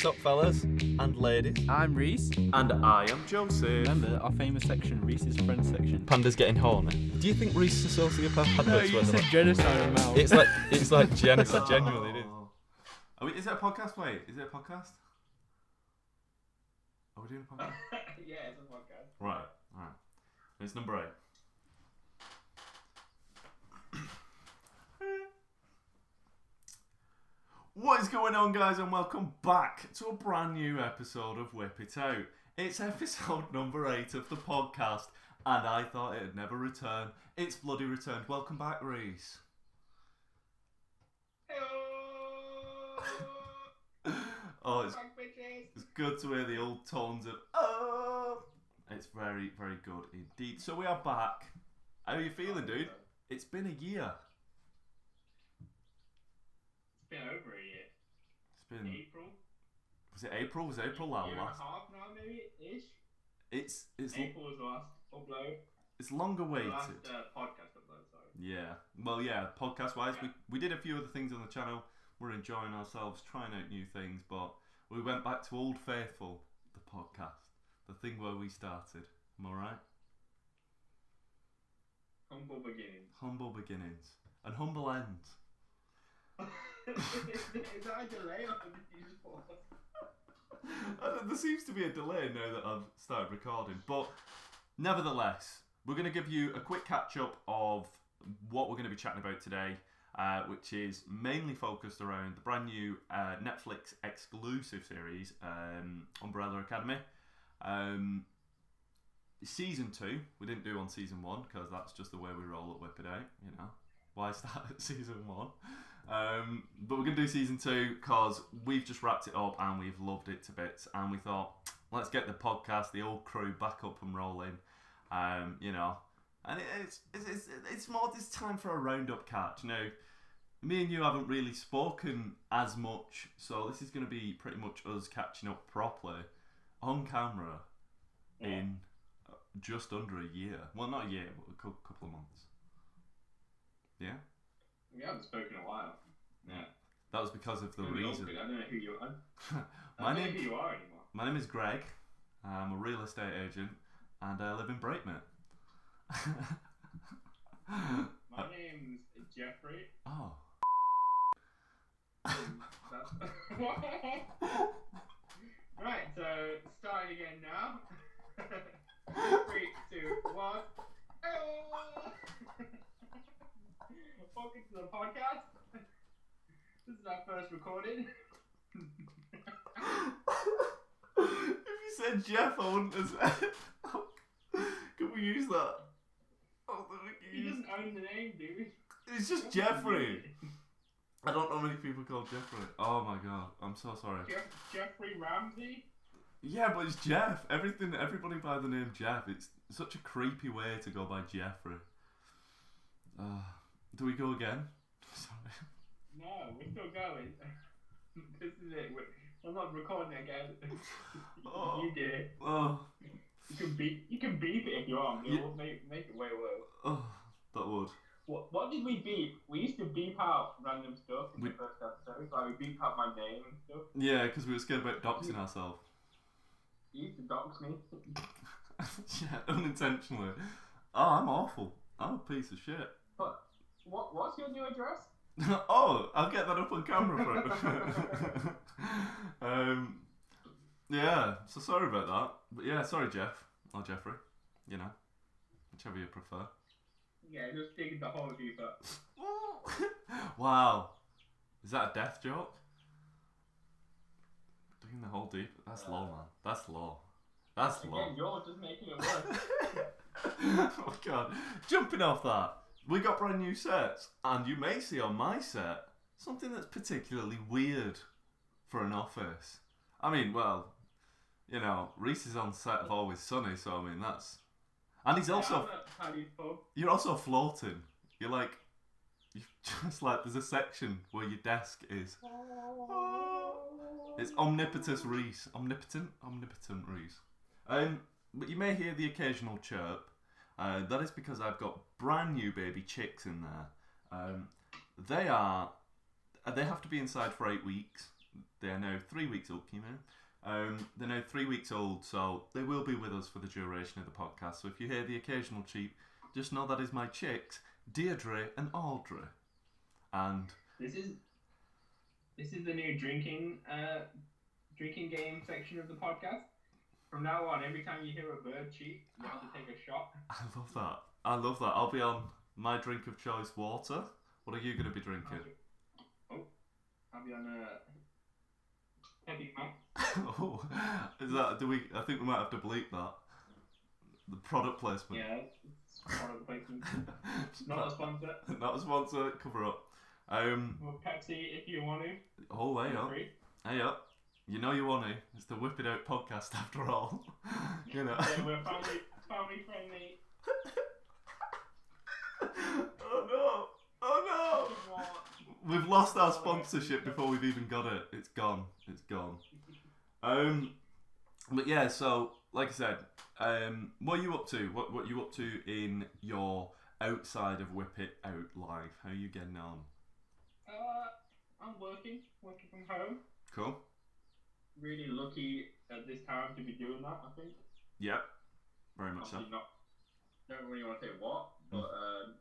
What's up, fellas and ladies? I'm Reese. And I am Joseph. Remember our famous section, Reese's Friends section. Panda's getting horny. Do you think Reese is a sociopath? No, you said genocide amount. It's like genocide. Genuinely, it is. Is it a podcast? Wait, is it a podcast? Are we doing a podcast? Yeah, it's a podcast. Right. It's number 8. What is going on, guys, and welcome back to a brand new episode of Whip It Out. It's episode number 8 of the podcast, and I thought it'd never return. It's bloody returned. Welcome back, Reese. Oh, it's good to hear the old tones of oh. It's very, very good indeed. So we are back. How are you feeling, dude? It's been a year. It's been over a year. It's been April. Was it April? Was April that year last? And a half now, maybe ish. It's April was the last upload. It's long awaited. The last podcast upload. Sorry. Yeah. Well, yeah. Podcast wise, we did a few other things on the channel. We're enjoying ourselves, trying out new things, but we went back to Old Faithful, the podcast, the thing where we started. Am I right? Humble beginnings. Humble beginnings and humble ends. Is that a delay or did you just pause? There seems to be a delay now that I've started recording, but nevertheless, we're going to give you a quick catch up of what we're going to be chatting about today, which is mainly focused around the brand new Netflix exclusive series, Umbrella Academy. Season 2, we didn't do on season 1 because that's just the way we roll at Whip It Out, you know. Why start at season 1? But we're going to do season 2 because we've just wrapped it up and we've loved it to bits, and we thought, let's get the podcast, the old crew, back up and rolling, you know. And it's more this time for a roundup catch. Now, me and you haven't really spoken as much, so this is going to be pretty much us catching up properly on camera in just under a year. Well, not a year, but a couple of months. Yeah? We haven't spoken in a while. Yeah. That was because of the reason. I don't know who you are. My I don't know name- who you are anymore. My name is Greg. I'm a real estate agent, and I live in Braitmont. My name's Jeffrey. Oh. Right, so starting again now. 3, 2, 1. Welcome to the podcast. This is our first recording. If you said Jeff, I wouldn't have said. Can we use that? Oh, He doesn't own the name, dude. It's just Jeffrey. I don't know many people called Jeffrey. Oh my god, I'm so sorry. Jeffrey Ramsey? Yeah, but it's Jeff. Everybody by the name Jeff. It's such a creepy way to go by Jeffrey. Do we go again? Sorry. No, we're still going. This is it. I'm not recording again. Oh. You did it. Oh. You can beep it if you want. Yeah. It'll make it way worse. Oh, that would. What did we beep? We used to beep out random stuff in the first episode. Like we beep out my name and stuff. Yeah, because we were scared about doxing ourselves. You used to dox me. Yeah, unintentionally. Oh, I'm awful. I'm a piece of shit. But what's your new address? Oh, I'll get that up on camera for yeah, so sorry about that. But yeah, sorry Jeff. Or Jeffrey. You know. Whichever you prefer. Yeah, just digging the hole deeper. Wow. Is that a death joke? Digging the hole deep? That's low, man. That's low. That's low. Again, you're just making it worse. Oh god. Jumping off that, we got brand new sets, and you may see on my set something that's particularly weird for an office. I mean, well, you know, Reese is on set of Always Sunny, so I mean that's, and he's also, you're also floating. You're just like there's a section where your desk is. It's omnipotent Reese. Omnipotent Reese. But you may hear the occasional chirp. That is because I've got brand new baby chicks in there. They have to be inside for 8 weeks They are now 3 weeks old. Can you hear? They're now 3 weeks old, so they will be with us for the duration of the podcast. So if you hear the occasional cheep, just know that is my chicks, Deirdre and Audrey. And this is the new drinking game section of the podcast. From now on, every time you hear a bird cheep, you have to take a shot. I love that. I'll be on my drink of choice, water. What are you going to be drinking? I'll be on a Heavy Max. Oh, is that? I think we might have to bleep that. The product placement. Yeah, it's product placement. Not a sponsor. Not a sponsor. Cover up. Well, Pepsi, if you want to. Oh, hey up. Hey up. You know you want to. It's the Whip It Out podcast after all. You know. Yeah, we're family friendly. Oh no! We've lost our sponsorship before we've even got it. It's gone. But yeah, so like I said, what are you up to? What are you up to in your outside of Whip It Out life? How are you getting on? I'm working from home. Cool. Really lucky at this time to be doing that, I think. Yep. Very much so. Don't really want to say what, but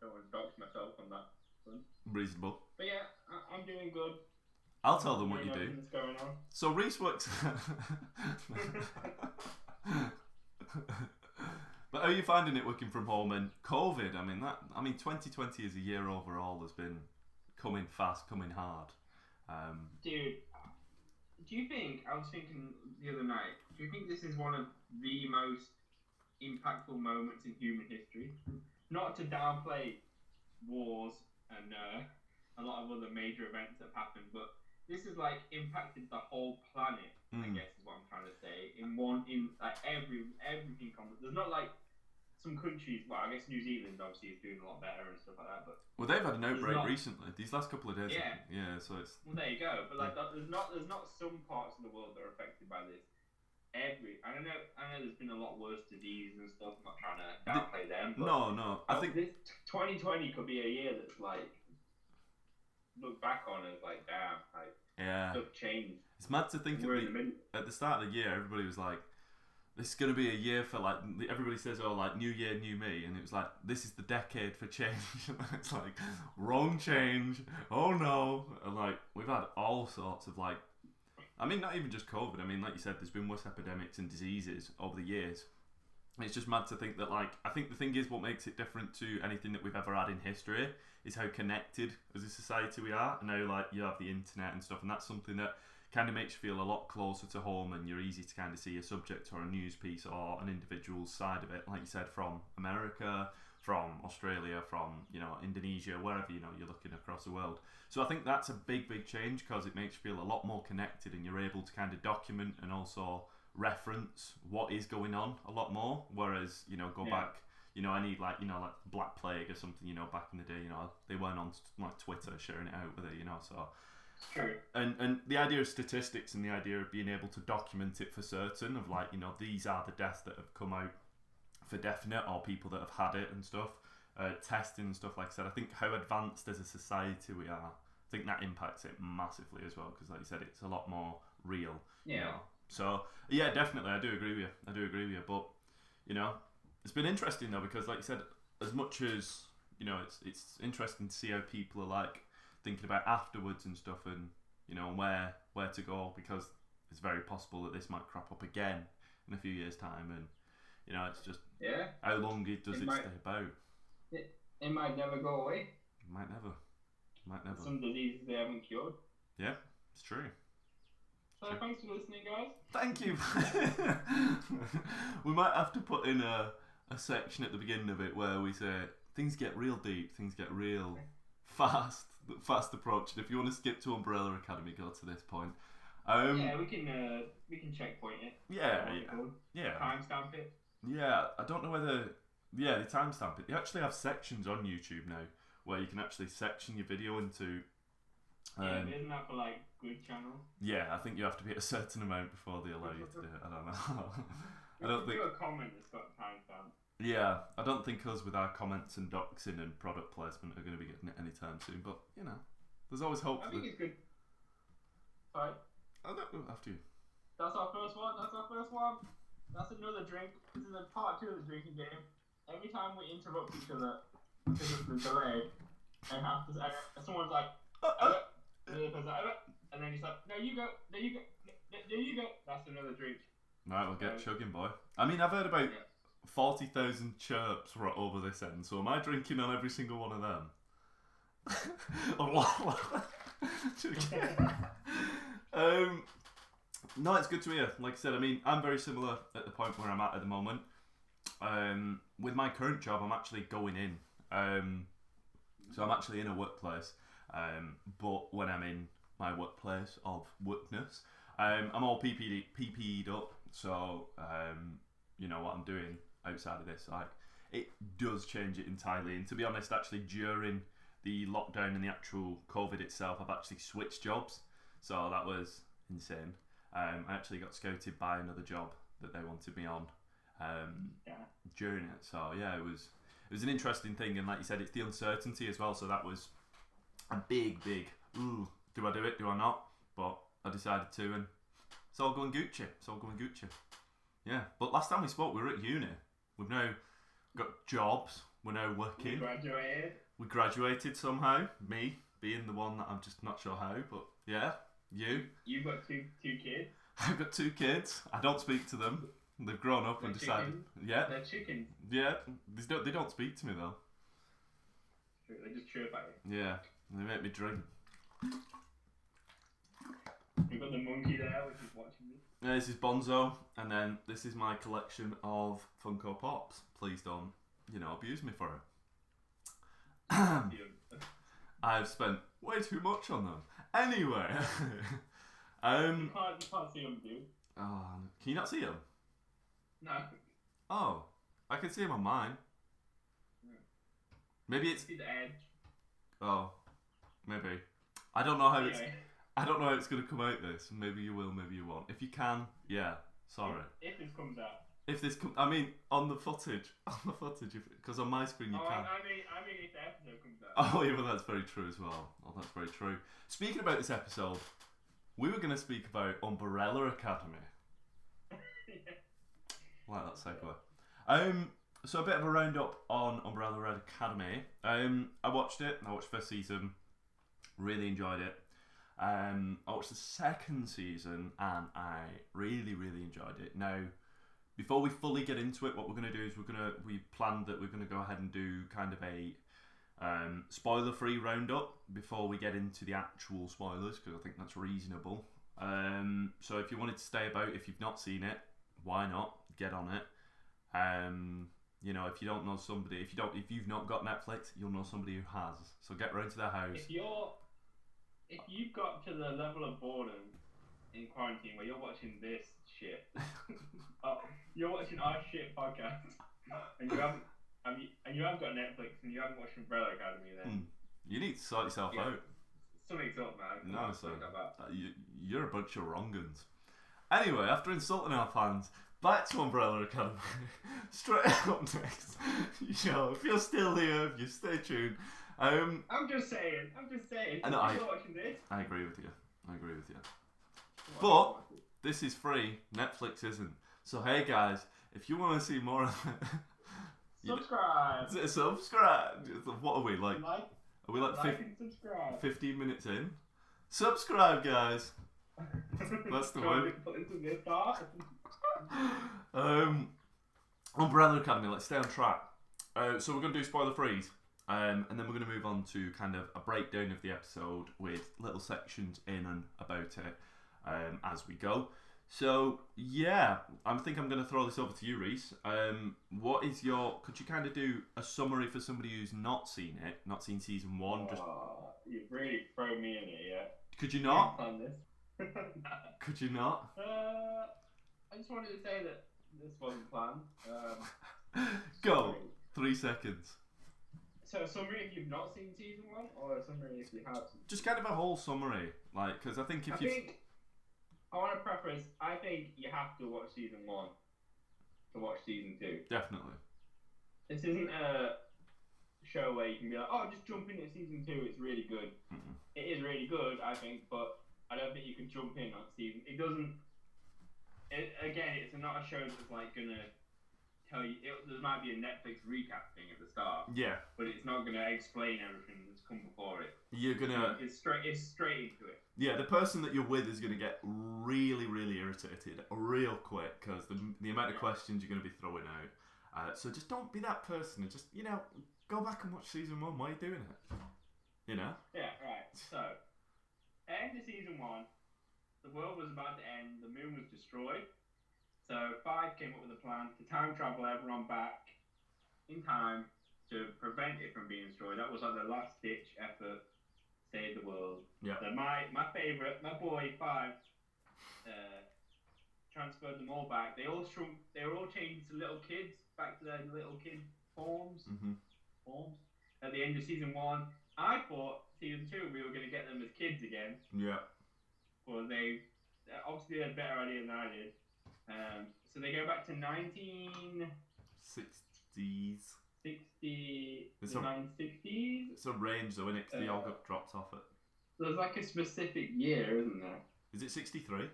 don't want to dox myself on that front. Reasonable. But yeah, I'm doing good. I'll tell them what you do. That's going on. So Reese works. But how are you finding it working from home and COVID? I mean, 2020 as a year overall has been coming fast, coming hard. Dude, do you think? I was thinking the other night. Do you think this is one of the most impactful moments in human history? Not to downplay wars and a lot of other major events that have happened, but this has like impacted the whole planet. I guess is what I'm trying to say. In like everything common. There's not like some countries. Well, I guess New Zealand obviously is doing a lot better and stuff like that. But they've had an outbreak recently. These last couple of days. Yeah. So it's. Well, there you go. But like, there's not some parts of the world that are affected by this. I know there's been a lot worse disease and stuff. I'm not trying to downplay them. But no. I think this 2020 could be a year that's like look back on as like damn, like stuff changed. It's mad to think at the start of the year, everybody was like, "This is going to be a year for like." Everybody says, "Oh, like new year, new me," and it was like, "This is the decade for change." It's like wrong change. Oh no! And like we've had all sorts of like. I mean, not even just COVID. I mean, like you said, there's been worse epidemics and diseases over the years. It's just mad to think that, like, I think the thing is what makes it different to anything that we've ever had in history is how connected as a society we are. And now, like, you have the internet and stuff, and that's something that kind of makes you feel a lot closer to home, and you're easy to kind of see a subject or a news piece or an individual's side of it, like you said, from America, from Australia, from, you know, Indonesia, wherever, you know, you're looking across the world. So I think that's a big change because it makes you feel a lot more connected, and you're able to kind of document and also reference what is going on a lot more. Whereas, you know, go back, you know, any like, you know, like Black Plague or something, you know, back in the day, you know, they weren't on like Twitter sharing it out with it, you know, so. True. And the idea of statistics and the idea of being able to document it for certain of like, you know, these are the deaths that have come out for definite or people that have had it and stuff, testing and stuff, like I said, I think how advanced as a society we are, I think that impacts it massively as well, because like you said, it's a lot more real. Yeah. You know? So yeah, definitely, I do agree with you. But you know, it's been interesting though, because like you said, as much as you know, it's interesting to see how people are like thinking about afterwards and stuff, and you know where to go, because it's very possible that this might crop up again in a few years' time, and you know, it's just how long does it stay about? It might never go away. It might never. Some diseases they haven't cured. Yeah, it's true. So thanks for listening, guys. Thank you. We might have to put in a section at the beginning of it where we say things get real deep, things get real fast approach. And if you want to skip to Umbrella Academy, go to this point. Yeah, we can checkpoint it. Yeah. Timestamp it. Yeah, I don't know whether. Yeah, they timestamp it. They actually have sections on YouTube now where you can actually section your video into. Isn't that for like good channels? Yeah, I think you have to be at a certain amount before they allow you to do it. I don't know. I don't think. Do a comment that's got timestamp. Yeah, I don't think us with our comments and doxing and product placement are going to be getting it anytime soon. But you know, there's always hope. I think it's good. Sorry. After you. That's our first one. That's another drink. This is a part 2 of the drinking game. Every time we interrupt each other because of the delay, and someone's like, and then he's like, no, you go. That's another drink. Right, we'll get chugging, boy. I mean, I've heard about 40,000 chirps right over this end, so am I drinking on every single one of them? No, it's good to hear. Like I said, I mean, I'm very similar at the point where I'm at the moment. With my current job, I'm actually going in. So I'm actually in a workplace. But when I'm in my workplace of workness, I'm all PPE'd up. So, you know, what I'm doing outside of this, like, it does change it entirely. And to be honest, actually, during the lockdown and the actual COVID itself, I've actually switched jobs. So that was insane. I actually got scouted by another job that they wanted me on during it. So yeah, it was an interesting thing, and like you said, it's the uncertainty as well. So that was a big ooh, do I do it? Do I not? But I decided to, and it's all going Gucci. Yeah, but last time we spoke, we were at uni. We've now got jobs. We're now working. We graduated somehow. Me being the one that I'm just not sure how, but yeah. You've got two kids. I've got 2 kids. I don't speak to them. They've grown up and decided. Chickens. Yeah. They're chickens. Yeah. They don't speak to me though. They just chirp at you. Yeah. They make me drink. We've got the monkey there, which is watching me. Yeah, this is Bonzo, and then this is my collection of Funko Pops. Please don't, abuse me for it. I've spent way too much on them. Anyway, you can't see them, dude. Oh, can you not see them? No. Oh, I can see them on mine. Yeah. Maybe it's. See the edge. Oh, maybe. I don't know how anyway. it's. I don't know how it's gonna come out. This. Maybe you will. Maybe you won't. If you can, yeah. Sorry. If this comes out. If this I mean, on the footage, because on my screen you can. I mean, if the episode comes out. Oh yeah, well that's very true as well. Oh, that's very true. Speaking about this episode, we were going to speak about Umbrella Academy. Yeah. Like that segue. So a bit of a roundup on Umbrella Academy. I watched it. I watched first season. Really enjoyed it. I watched the second season and I really enjoyed it. Now, before we fully get into it, what we're going to do is we planned that we're going to go ahead and do kind of a spoiler-free roundup before we get into the actual spoilers, because I think that's reasonable. So if you wanted to stay about, if you've not seen it, why not get on it? If you don't know somebody, if you've not got Netflix, you'll know somebody who has. So get round to their house. If you've got to the level of boredom in quarantine where you're watching this shit, you're watching our shit podcast, and you haven't got Netflix and you haven't watched Umbrella Academy, then you need to sort yourself out. Something's up, man. No, sir. You're a bunch of wrong'uns. Anyway, after insulting our fans, back to Umbrella Academy. Straight up next. If you're still here, if you stay tuned. I'm just saying. And you're watching this. I agree with you. But this is free. Netflix isn't. So hey guys, if you want to see more of it, subscribe. What are we like? Are we like and subscribe. 15 minutes in? Subscribe, guys. That's the one. Umbrella Academy. Let's stay on track. So we're gonna do spoiler freeze, and then we're gonna move on to kind of a breakdown of the episode with little sections in and about it as we go. So yeah, I think I'm going to throw this over to you, Reese. Could you kind of do a summary for somebody who's not seen it, not seen season 1? You've really thrown me in it, yeah. Could you not? I didn't plan this. Could you not? I just wanted to say that this wasn't planned. Go. 3 seconds. So a summary if you've not seen season 1, or a summary if you have seen? Just kind of a whole summary, because I think I want to preface, I think you have to watch season 1 to watch season 2. Definitely. This isn't a show where you can be like, oh, just jump into season 2, it's really good. Mm-mm. It is really good, I think, but I don't think you can jump in on season. It doesn't. Again, it's not a show that's like gonna tell you. There might be a Netflix recap thing at the start. Yeah. But it's not gonna explain everything that's come before it. You're gonna. It's straight into it. Yeah, the person that you're with is gonna get really, really irritated real quick because the amount of questions you're gonna be throwing out. So just don't be that person and just go back and watch season 1. Why are you doing it? Yeah. Right. So, end of season 1. The world was about to end. The moon was destroyed. So 5 came up with a plan to time travel everyone back in time to prevent it from being destroyed. That was like the last ditch effort to save the world. Yeah. So my favourite, my boy 5, transferred them all back. They all shrunk. They were all changed to little kids, back to their little kid forms. Forms. At the end of season 1, I thought season 2 we were going to get them as kids again. Yeah. Well, they obviously had a better idea than I did. So they go back to 1960s. 60s. 1960s. It's a range though, isn't it? 'Cause they all got dropped off it. There's like a specific year, isn't there? Is it 63?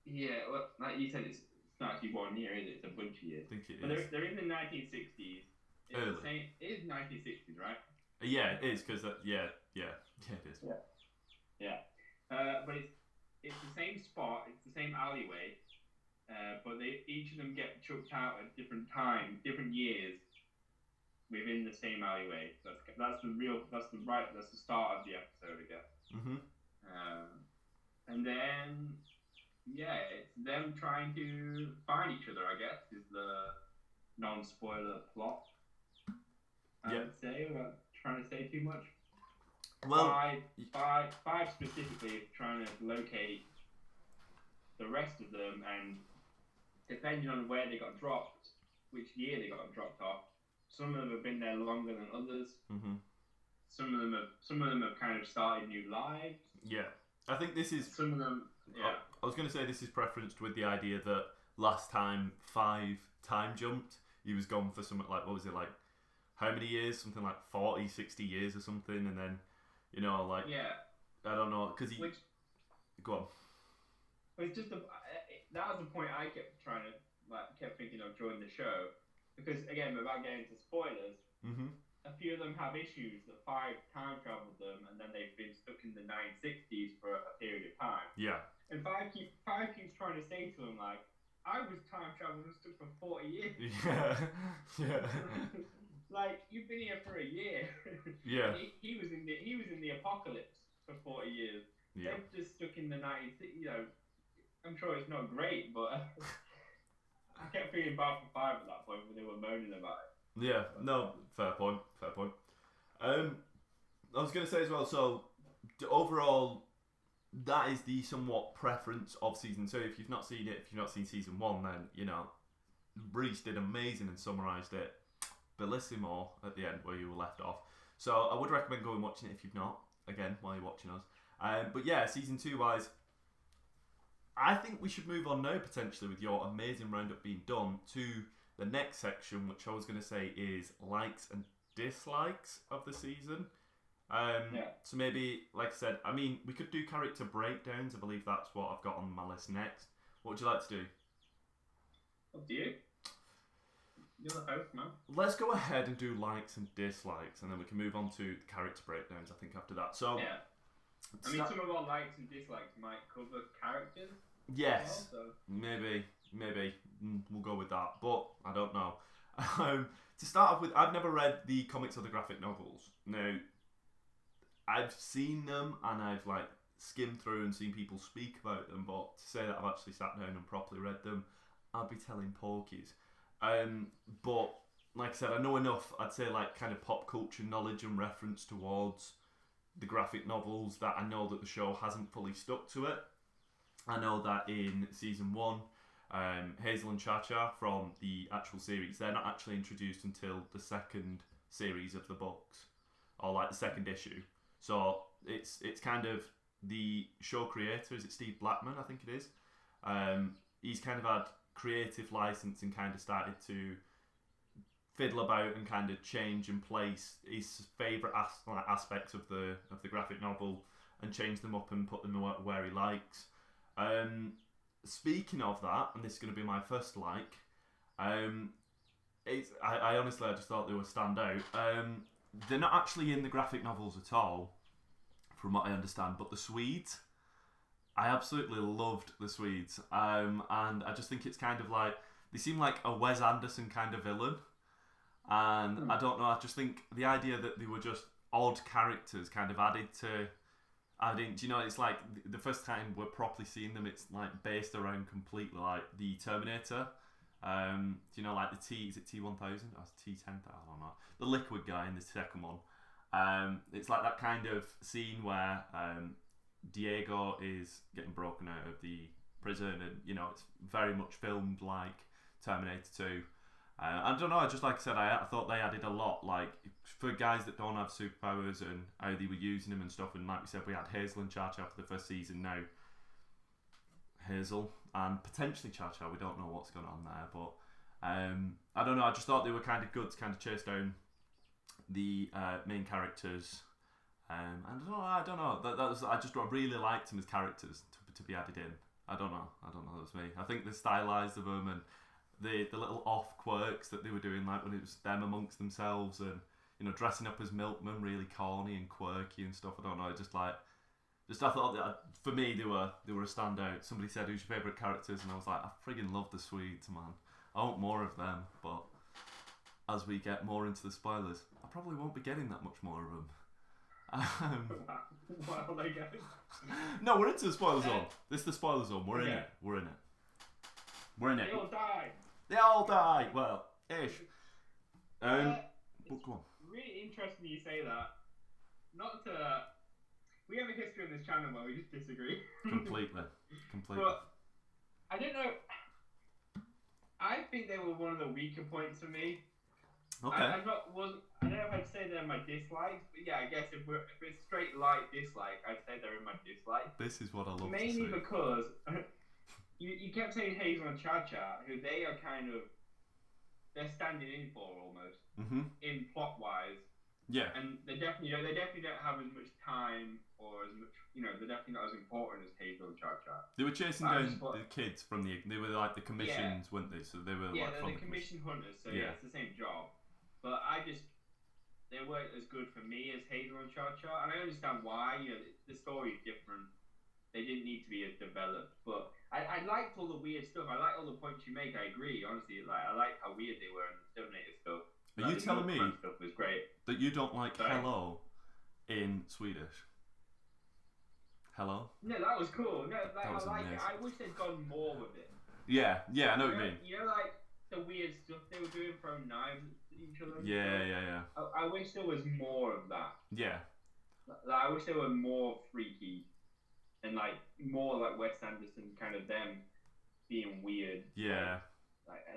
Yeah, well, like you said, it's not actually 1 year, is it? It's a bunch of years. I think it But is. they're in the 1960s. It's Early. the same, it is 1960s, right? Yeah, it is because yeah, it is. Yeah. But it's the same spot, it's the same alleyway, but each of them get chucked out at different times, different years within the same alleyway. That's the start of the episode, I guess. And then it's them trying to find each other, I guess, is the non-spoiler plot. I would say, without trying to say too much. Well, five specifically is trying to locate the rest of them, and depending on where they got dropped, which year they got dropped off, some of them have been there longer than others. Some of them have kind of started new lives. Yeah, I think this is. Some of them, yeah. I was going to say this is preferenced with the idea that last time 5 time jumped, he was gone for something like, what was it, like, how many years? Something like 40, 60 years or something, and then, like, I don't know, because he... Go on. It's just, that was the point I kept thinking of during the show, because, again, without getting into spoilers, a few of them have issues that 5 time traveled them, and then they've been stuck in the 960s for a period of time. Yeah. And 5 keeps trying to say to him, like, I was time traveling and stuck for 40 years. Yeah. Like, you've been here for a year. Yeah. he was in the apocalypse for 40 years. Yeah. They're just stuck in the 90s. I'm sure it's not great, but I kept feeling bad for 5 at that point when they were moaning about it. Yeah. No. Fair point. I was going to say as well. So overall, that is the somewhat preference of season 2. If you've not seen it, if you've not seen season 1, then Reese did amazing and summarised it bellissimo at the end where you were left off. So I would recommend going and watching it if you've not. Again, while you're watching us. But yeah, season 2 wise, I think we should move on now potentially with your amazing roundup being done to the next section, which I was going to say is likes and dislikes of the season. So maybe, like I said, we could do character breakdowns. I believe that's what I've got on my list next. What would you like to do? Up to you. You're the host, man. Let's go ahead and do likes and dislikes, and then we can move on to the character breakdowns, I think, after that. So, yeah. Some of our likes and dislikes might cover characters. Yes. Well, so. Maybe. We'll go with that, but I don't know. To start off with, I've never read the comics or the graphic novels. Now, I've seen them, and I've, skimmed through and seen people speak about them, but to say that I've actually sat down and properly read them, I'd be telling porkies. But like I said, I know enough, I'd say kind of pop culture knowledge and reference towards the graphic novels that I know that the show hasn't fully stuck to it. I know that in season 1, Hazel and Cha-Cha from the actual series, they're not actually introduced until the second series of the books, or the second issue. So it's kind of the show creator, is it Steve Blackman, I think it is? He's kind of had creative license and kind of started to fiddle about and kind of change and place his favourite aspects of the graphic novel and change them up and put them where he likes. Speaking of that, and this is going to be my first like, I honestly I just thought they were stand out. They're not actually in the graphic novels at all, from what I understand, but the Swedes, I absolutely loved the Swedes, and I just think it's kind of like, they seem like a Wes Anderson kind of villain, and I don't know, I just think the idea that they were just odd characters kind of added, do you know, it's like the first time we're properly seeing them, it's like based around completely like the Terminator. Do you know, like the is it T-1000 or T-10? I don't know. The liquid guy in the second one. It's like that kind of scene where Diego is getting broken out of the prison, and you know, it's very much filmed like Terminator 2. I don't know, just like I said, I thought they added a lot, like for guys that don't have superpowers and how they were using them and stuff. And like we said, we had Hazel and Cha Cha for the first season. Now Hazel and potentially Cha Cha, we don't know what's going on there, but I don't know, I just thought they were kind of good to kind of chase down the main characters. And I don't know, that was, I really liked them as characters to be added in. I don't know, that was me. I think they stylised of them, and the little off quirks that they were doing, like when it was them amongst themselves, and you know, dressing up as milkmen, really corny and quirky and stuff. I don't know, I thought that for me they were a standout. Somebody said, who's your favourite characters, and I was like, I friggin' love the Swedes, man. I want more of them, but as we get more into the spoilers, I probably won't be getting that much more of them. What are they getting? No, we're into the spoiler zone. This is the spoiler zone. We're in it. We're in it. They all die. They all die. Well, ish. Go on. Really interesting you say that. Not to. We have a history on this channel where we just disagree. Completely. But I don't know. I think they were one of the weaker points for me. Okay. I don't know if I'd say they're my dislikes, but yeah, I guess if it's straight like dislike, I'd say they're in my dislike. This is what I love Mainly to see. because you kept saying Hazel and Cha Cha, who they are kind of, they're standing in for almost, in plot wise. Yeah. And they definitely don't have as much time, or as much, you know, they're definitely not as important as Hazel and Cha Cha. They were chasing down the kids from they were like the commissions, weren't they? So they were they're the commission hunters, so yeah, it's the same job. But they weren't as good for me as Hazel and Cha Cha, and I understand why. You know, the story is different. They didn't need to be as developed, but I liked all the weird stuff. I liked all the points you make. I agree, honestly. Like, I liked how weird they were in the Terminator stuff. Are you telling me stuff was great that you don't like hello in Swedish? Hello? No, that was cool. No, like, was I like it. amazing. I wish they'd gone more with it. Yeah, I know what you mean. You know, like the weird stuff they were doing, throwing knives at each other. Yeah. I wish there was more of that. Yeah. Like, I wish there were more freaky, and like more like Wes Anderson, kind of them being weird. Yeah.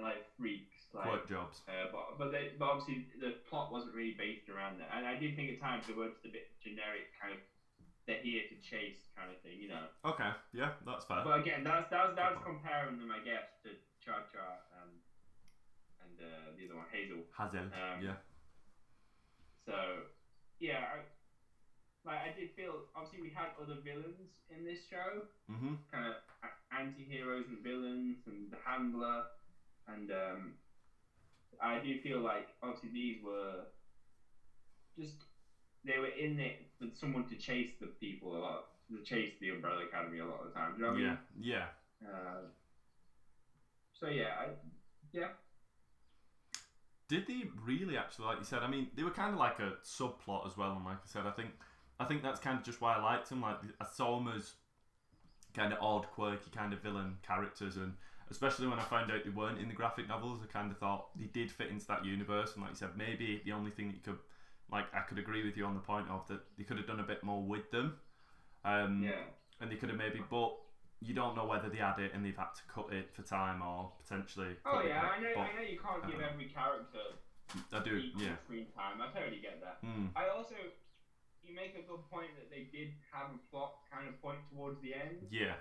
Like freaks. Like, work jobs. But obviously the plot wasn't really based around that, and I did think at times they were just a bit generic, kind of they're here to chase kind of thing, you know. Okay, yeah, that's fair. But again, that's comparing them, I guess, to Cha Cha and the other one, Hazel. Yeah. So yeah, I did feel, obviously we had other villains in this show, kind of anti-heroes and villains, and the handler, and I do feel like obviously these were just, they were in it for someone to chase the people a lot, to chase the Umbrella Academy a lot of the time. Do you know what I mean? Yeah. So yeah. Did they really actually, like you said? I mean, they were kind of like a subplot as well, and like I said, I think that's kind of just why I liked them. Like, I saw them as kind of odd, quirky, kind of villain characters, and especially when I found out they weren't in the graphic novels, I kind of thought they did fit into that universe. And like you said, maybe the only thing that you could, like, I could agree with you on the point of that they could have done a bit more with them. And they could have maybe, but you don't know whether they had it and they've had to cut it for time or potentially. Oh yeah, I know you can't give every character. I do, yeah. Screen time. I totally get that. I also, you make a good point that they did have a plot kind of point towards the end. Yeah.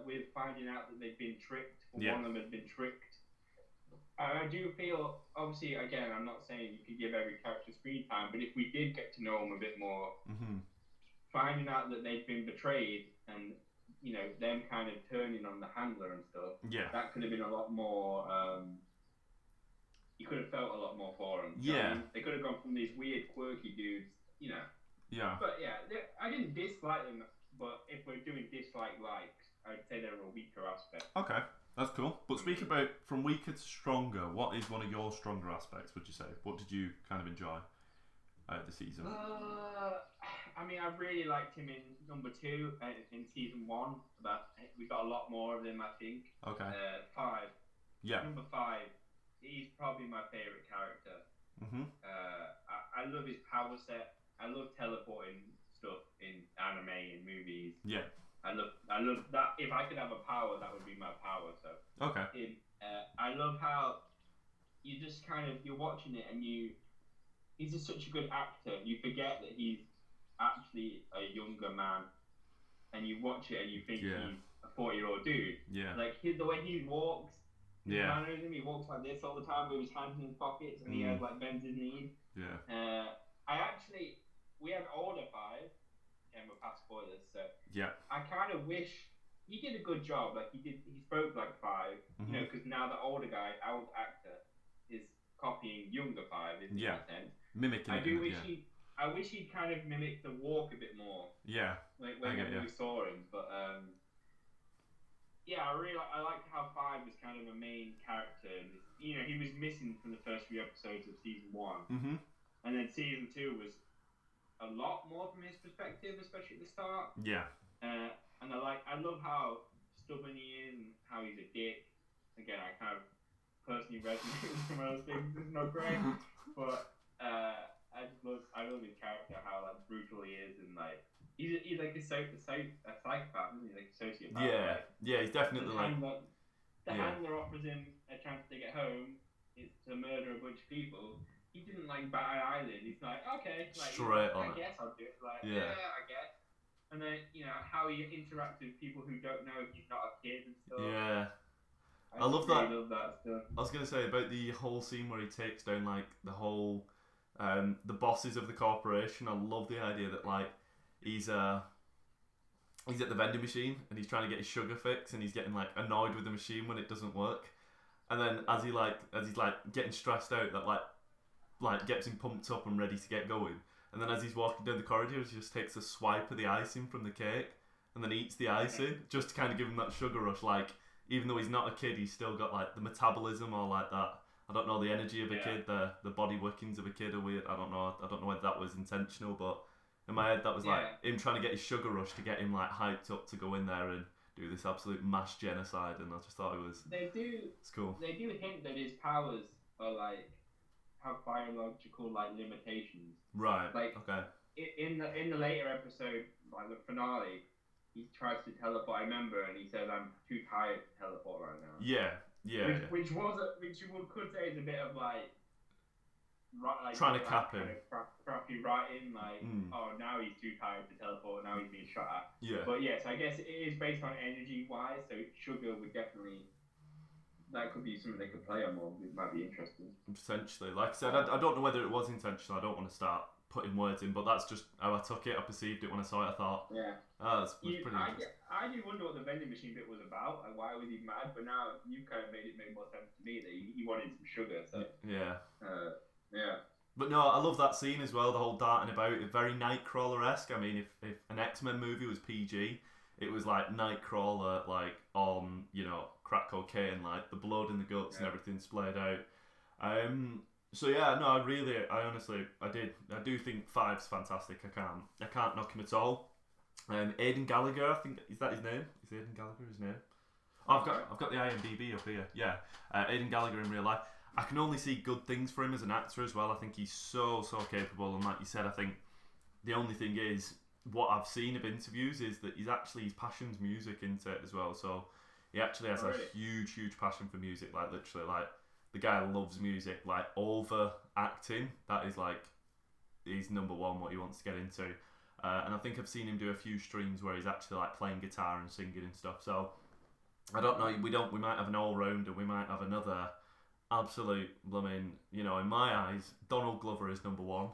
With finding out that they'd been tricked, or one of them had been tricked. I do feel, obviously, again, I'm not saying you could give every character screen time, but if we did get to know them a bit more, finding out that they'd been betrayed and them kind of turning on the handler and stuff. Yeah. That could have been a lot more. You could have felt a lot more for them. Yeah. They could have gone from these weird, quirky dudes, Yeah. But yeah, I didn't dislike them. But if we're doing likes, I'd say they're a weaker aspect. Okay, that's cool. But speak about from weaker to stronger. What is one of your stronger aspects? Would you say? What did you kind of enjoy out of the season? I mean, I really liked him in number 2 in season 1. But we got a lot more of him, I think. Okay. 5. Yeah. Number 5. He's probably my favorite character. I love his power set. I love teleporting stuff in anime and movies. Yeah. I love that. If I could have a power, that would be my power. So. Okay. I love how you just you're watching it and he's just such a good actor. You forget that he's actually a younger man, and you watch it and you think he's a 40-year-old dude. Yeah. Like the way he walks. Yeah. Mannerism, he walks like this all the time with his hands in his pockets, and he has bends his knees. Yeah. We had older 5, and we're past spoilers, so yeah. I kind of wish he did a good job. Like he spoke like 5, because now the older guy, old actor, is copying younger 5. In a sense, mimicking. I wish he'd kind of mimicked the walk a bit more. Yeah. Like when we saw him, but yeah, I liked how 5 was kind of a main character. And, he was missing from the first few episodes of season 1, and then season 2 was a lot more from his perspective, especially at the start. Yeah. And I love how stubborn he is and how he's a dick. Again, I kind of personally resonate with some of those things. It's not great, but I love his character, how brutal he is, and he's like a psychopath, isn't he? Like a sociopath. Yeah. Yeah, he's definitely the handler offers him a chance to get home. It's to murder a bunch of people. He didn't bat an eyelid. He's like, okay, straight on. I guess I'll do it. Yeah, I guess. And then how he interacts with people who don't know if he's not a kid and stuff. Yeah. I love that. Stuff. I was gonna say about the whole scene where he takes down the whole the bosses of the corporation. I love the idea that he's at the vending machine and he's trying to get his sugar fix and he's getting annoyed with the machine when it doesn't work. And then as he's getting stressed out, that gets him pumped up and ready to get going. And then as he's walking down the corridor, he just takes a swipe of the icing from the cake and then eats the icing just to kind of give him that sugar rush. Even though he's not a kid, he's still got the metabolism or that. I don't know, the energy of a kid, the body workings of a kid are weird. I don't know whether that was intentional, but in my head that was him trying to get his sugar rush to get him hyped up to go in there and do this absolute mass genocide. And I just thought it was. It's cool. They do hint that his powers are have biological limitations. Right. Okay. In the later episode, the finale, he tries to teleport. I remember, and he says, "I'm too tired to teleport right now." Yeah. Yeah. Which you could say is a bit of trying to cap him. Crappy writing, oh, now he's too tired to teleport. Now he's being shot at. Yeah. But yes, I guess it is based on energy wise. So sugar would definitely. That could be something they could play on more. It might be interesting. Potentially. Like I said, I don't know whether it was intentional. I don't want to start putting words in, but that's just how I took it. I perceived it when I saw it. I thought, that's pretty interesting. I did wonder what the vending machine bit was about. Why was he mad? But now you kind of made more sense to me that he wanted some sugar. So yeah. Yeah. But no, I love that scene as well. The whole darting about, very Nightcrawler-esque. I mean, if an X-Men movie was PG, it was Nightcrawler, on crack cocaine, the blood and the guts and everything splayed out. So yeah, no, I do think 5's fantastic. I can't knock him at all. Aidan Gallagher, I think, is that his name? Is Aidan Gallagher his name? Oh, I've got the IMDb up here. Yeah, Aidan Gallagher in real life. I can only see good things for him as an actor as well. I think he's so capable, and like you said, I think the only thing is what I've seen of interviews is that his passion's music into it as well. So he actually has a huge passion for music. Literally, the guy loves music. Over acting, that is he's number one what he wants to get into. And I think I've seen him do a few streams where he's actually playing guitar and singing and stuff. So I don't know. We might have an all-rounder. We might have another absolute. In my eyes, Donald Glover is number one.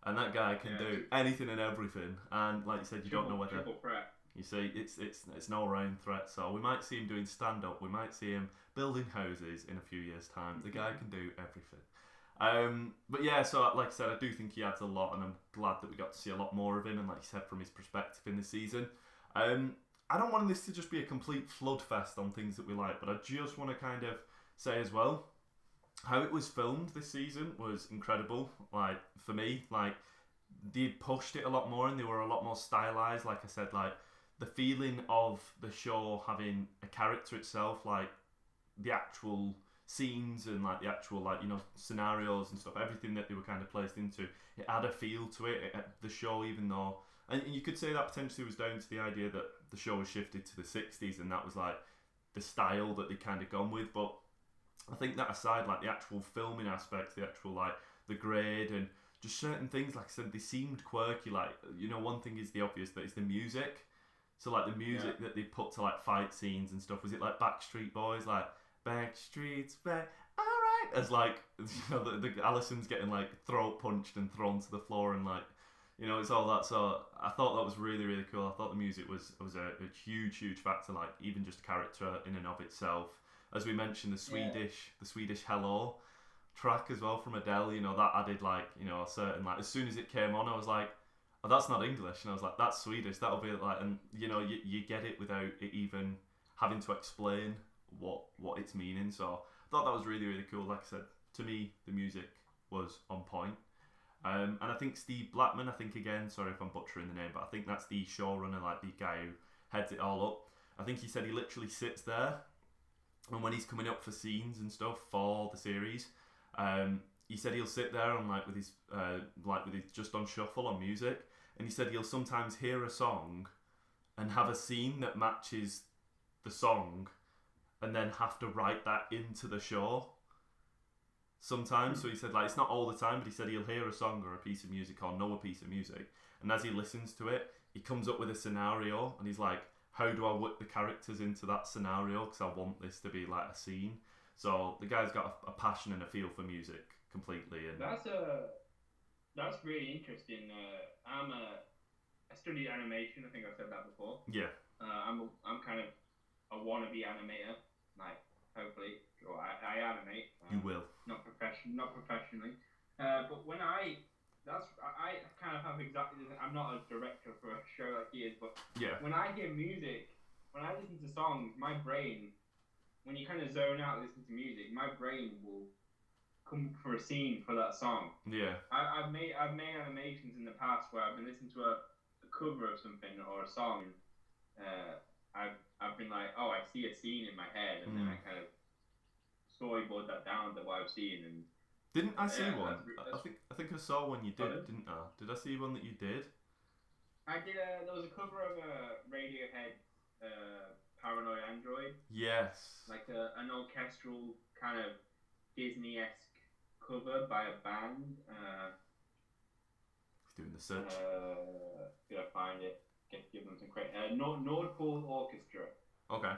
and that guy can Yeah. do anything and everything. And like you said, you don't know whether. Triple threat. You see, it's no round threat. So we might see him doing stand up. We might see him building houses in a few years' time. The guy can do everything. But yeah, so like I said, I do think he adds a lot, and I'm glad that we got to see a lot more of him. And like you said, from his perspective in this season, I don't want this to just be a complete flood fest on things that we like, but I just want to kind of say as well, how it was filmed this season was incredible. Like for me, like they pushed it a lot more, and they were a lot more stylized. Like I said, like the feeling of the show having a character itself, like the actual scenes and like the actual like scenarios and stuff, everything that they were kind of placed into, it had a feel to it. The show, even though, and you could say that potentially was down to the idea that the show was shifted to the 60s, and that was like the style that they kind of gone with. But I think that aside, like the actual filming aspects, the actual like the grade and just certain things, like I said, they seemed quirky. Like one thing is the obvious, that is the music. So like the music that they put to like fight scenes and stuff, was it like Backstreet Boys, like Backstreet's back, alright, as like the Allison's getting like throat punched and thrown to the floor, and like it's all that. So I thought that was really, really cool. I thought the music was a huge factor, like even just character in and of itself. As we mentioned, the Swedish Hello track as well from Adele, that added like a certain, like as soon as it came on, I was like, oh, that's not English, and I was like, that's Swedish, that'll be like, and you get it without it even having to explain what it's meaning. So I thought that was really, really cool. Like I said, to me the music was on point. And I think Steve Blackman, again, sorry if I'm butchering the name, but I think that's the showrunner, like the guy who heads it all up. I think he said he literally sits there, and when he's coming up for scenes and stuff for the series, he said he'll sit there and with his just on shuffle on music, and he said he'll sometimes hear a song and have a scene that matches the song, and then have to write that into the show sometimes. So he said, like, it's not all the time, but he said he'll hear a song or a piece of music or know a piece of music, and as he listens to it, he comes up with a scenario, and he's like, how do I work the characters into that scenario, because I want this to be like a scene. So the guy's got a passion and a feel for music completely. And that's really interesting. I studied animation. I think I've said that before. Yeah. I'm kind of a wannabe animator. Like, hopefully, or I animate. You will. Not professionally. But when I kind of have exactly. I'm not a director for a show like he is, but yeah. When I hear music, when I listen to songs, my brain, when you kind of zone out and listen to music, my brain will come for a scene for that song. Yeah. I've made animations in the past where I've been listening to a cover of something or a song. I've been like, oh, I see a scene in my head, and then I kind of storyboard that down to what I've seen. And didn't I see one? That's, I think I saw one you did, pardon? didn't I? Did I see one that you did? I did. There was a cover of a Radiohead, Paranoid Android. Yes. Like an orchestral kind of Disney-esque cover by a band. He's doing the search. Did I find it? Give them some credit. Nord Pole Orchestra. Okay.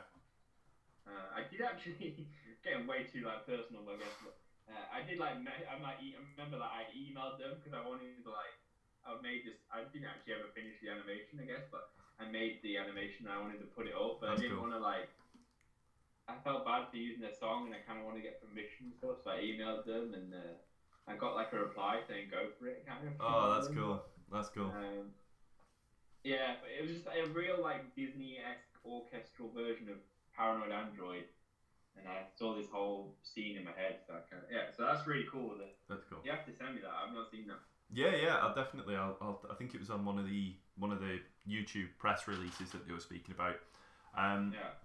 I did actually getting way too personal, I guess. But I did I remember I emailed them because I wanted to I made this. I didn't actually ever finish the animation, I guess, but I made the animation and I wanted to put it up, but That's I didn't cool. want to I felt bad for using their song, and I kind of want to get permission and stuff, so I emailed them, and I got a reply saying go for it, kind of. Oh, that's cool. That's cool. Yeah, but it was just a real Disney-esque orchestral version of Paranoid Android, and I saw this whole scene in my head. So so that's really cool. That's cool. You have to send me that. I've not seen that. Yeah, I'll definitely. I think it was on one of the YouTube press releases that they were speaking about. Yeah.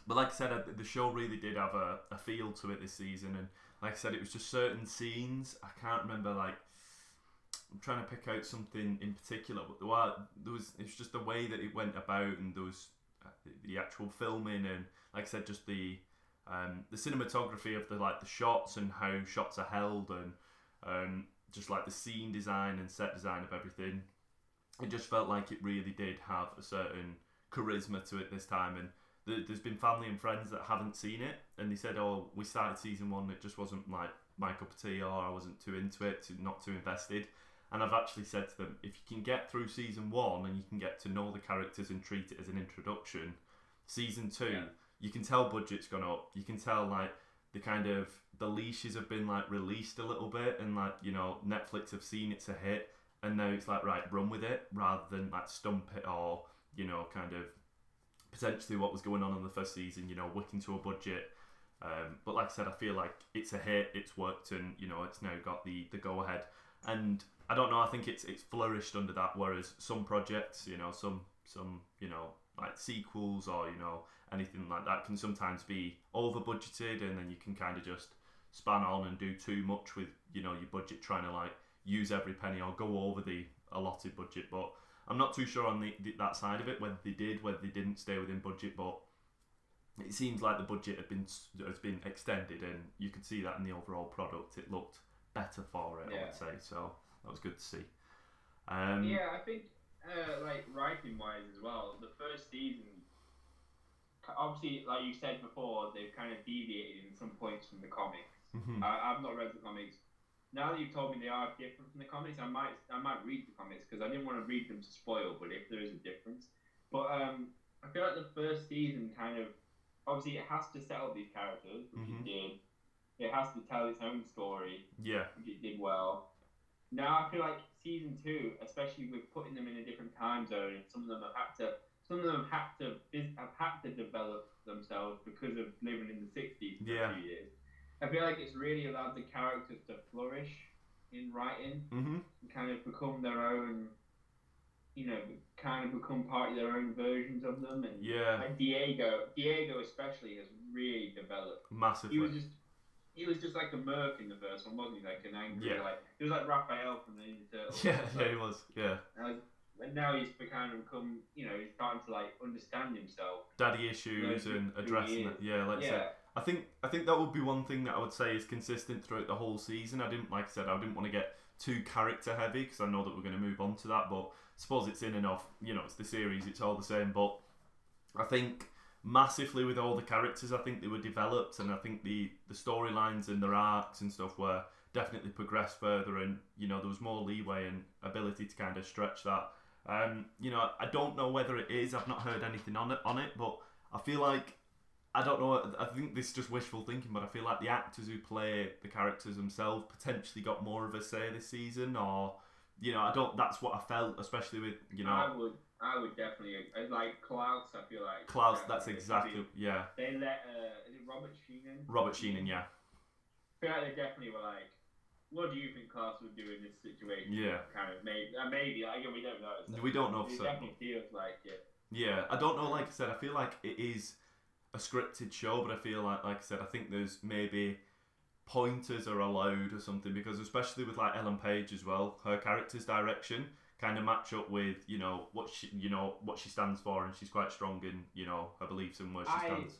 But like I said, the show really did have a feel to it this season, and like I said, it was just certain scenes. I can't remember. I'm trying to pick out something in particular, but it's just the way that it went about, and there was the actual filming, and like I said, just the cinematography of the shots and how shots are held, and just the scene design and set design of everything. It just felt like it really did have a certain charisma to it this time, and there's been family and friends that haven't seen it, and they said, oh, we started season 1, it just wasn't my cup of tea, or I wasn't too into it, not too invested. And I've actually said to them, if you can get through season 1 and you can get to know the characters and treat it as an introduction, season 2, you can tell budget's gone up. You can tell like the leashes have been like released a little bit, and like, you know, Netflix have seen it's a hit, and now it's like, right, run with it rather than like stump it, or, you know, kind of potentially what was going on in the first season, you know, wicking to a budget. But like I said, I feel like it's a hit, it's worked, and, you know, it's now got the go ahead. And I don't know, I think it's flourished under that, whereas some projects, you know, some you know, like sequels or, you know, anything like that can sometimes be over budgeted, and then you can kind of just span on and do too much with, you know, your budget, trying to like use every penny or go over the allotted budget. But I'm not too sure on that side of it, whether they did, whether they didn't stay within budget. But it seems like the budget has been extended, and you could see that in the overall product. It looked better for it, I would say. So that was good to see. I think like writing wise as well, the first season, obviously, like you said before, they've kind of deviated in some points from the comics. I've not read the comics. Now that you've told me they are different from the comics, I might read the comics, because I didn't want to read them to spoil, but if there is a difference. But I feel like the first season kind of, obviously it has to set up these characters, which it did. It has to tell its own story, which it did well. Now I feel like season 2, especially with putting them in a different time zone, and some of them have had to develop themselves because of living in the 60s for a few years. I feel like it's really allowed the characters to flourish in writing, and kind of become their own, you know, kind of become part of their own versions of them. And like Diego especially has really developed massively. He was just like a merc in the first one, wasn't he? Like an angry, like he was like Raphael from the Ninja Turtles. Yeah, he was. Yeah. And now he's kind of become, you know, he's starting to like understand himself. Daddy issues, and addressing it. Yeah, like I said. I think that would be one thing that I would say is consistent throughout the whole season. I didn't want to get too character heavy, because I know that we're going to move on to that. But I suppose it's in and of, you know, it's the series, it's all the same. But I think massively with all the characters, I think they were developed, and I think the storylines and their arcs and stuff were definitely progressed further, and, you know, there was more leeway and ability to kind of stretch that. You know, I don't know whether it is. I've not heard anything on it, but I feel like, I don't know, I think this is just wishful thinking, but I feel like the actors who play the characters themselves potentially got more of a say this season, or, you know, that's what I felt, especially with, you know... I would definitely, like Klaus, I feel like... Klaus, that's exactly, They let, is it Robert Sheenan? Robert Sheenan, yeah. I feel like they definitely were like, what do you think Klaus would do in this situation? Yeah. Kind of, maybe, like, we don't know. We don't know for certain. It definitely feels like it. Yeah, I don't know, like I said, I feel like it is a scripted show, but I feel like I said, I think there's maybe pointers are allowed or something, because especially with like Ellen Page as well, her character's direction kind of match up with, you know, what she stands for, and she's quite strong in, you know, her beliefs and where she stands.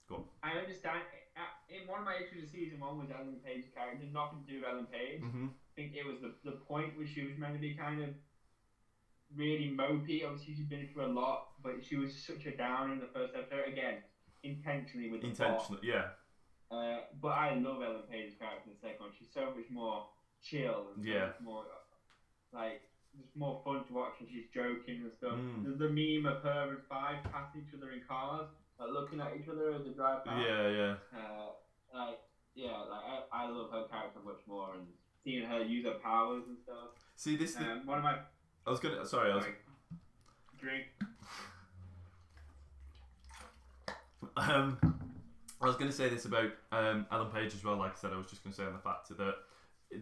Go on. I understand. In one of my issues of season 1 was Ellen Page's character, nothing to do with Ellen Page. I think it was the point where she was meant to be kind of really mopey. Obviously, she's been through a lot, but she was such a down in the first episode. Again, intentionally with the plot. But I love Ellen Page's character in the second one. She's so much more chill and so much more like, just more fun to watch, and she's joking and stuff. The meme of her and Five passing each other in cars, like looking at each other as they drive past. I love her character much more, and seeing her use her powers and stuff. See this. One of my. Drink. I was going to say this about Ellen Page as well. Like I said, I was just going to say on the fact that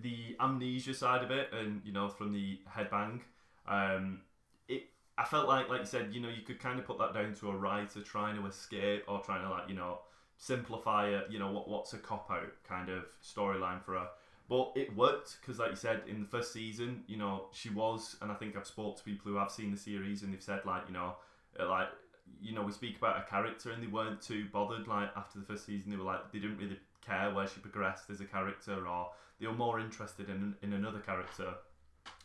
the amnesia side of it, and, you know, from the headbang, I felt like you said, you know, you could kind of put that down to a writer trying to escape, or trying to, like, you know, simplify it, you know, what's a cop-out kind of storyline for her. But it worked, because like you said, in the first season, you know, she was, and I think I've spoke to people who have seen the series, and they've said, like, you know, we speak about a character, and they weren't too bothered, like, after the first season. They were like, they didn't really care where she progressed as a character, or they were more interested in another character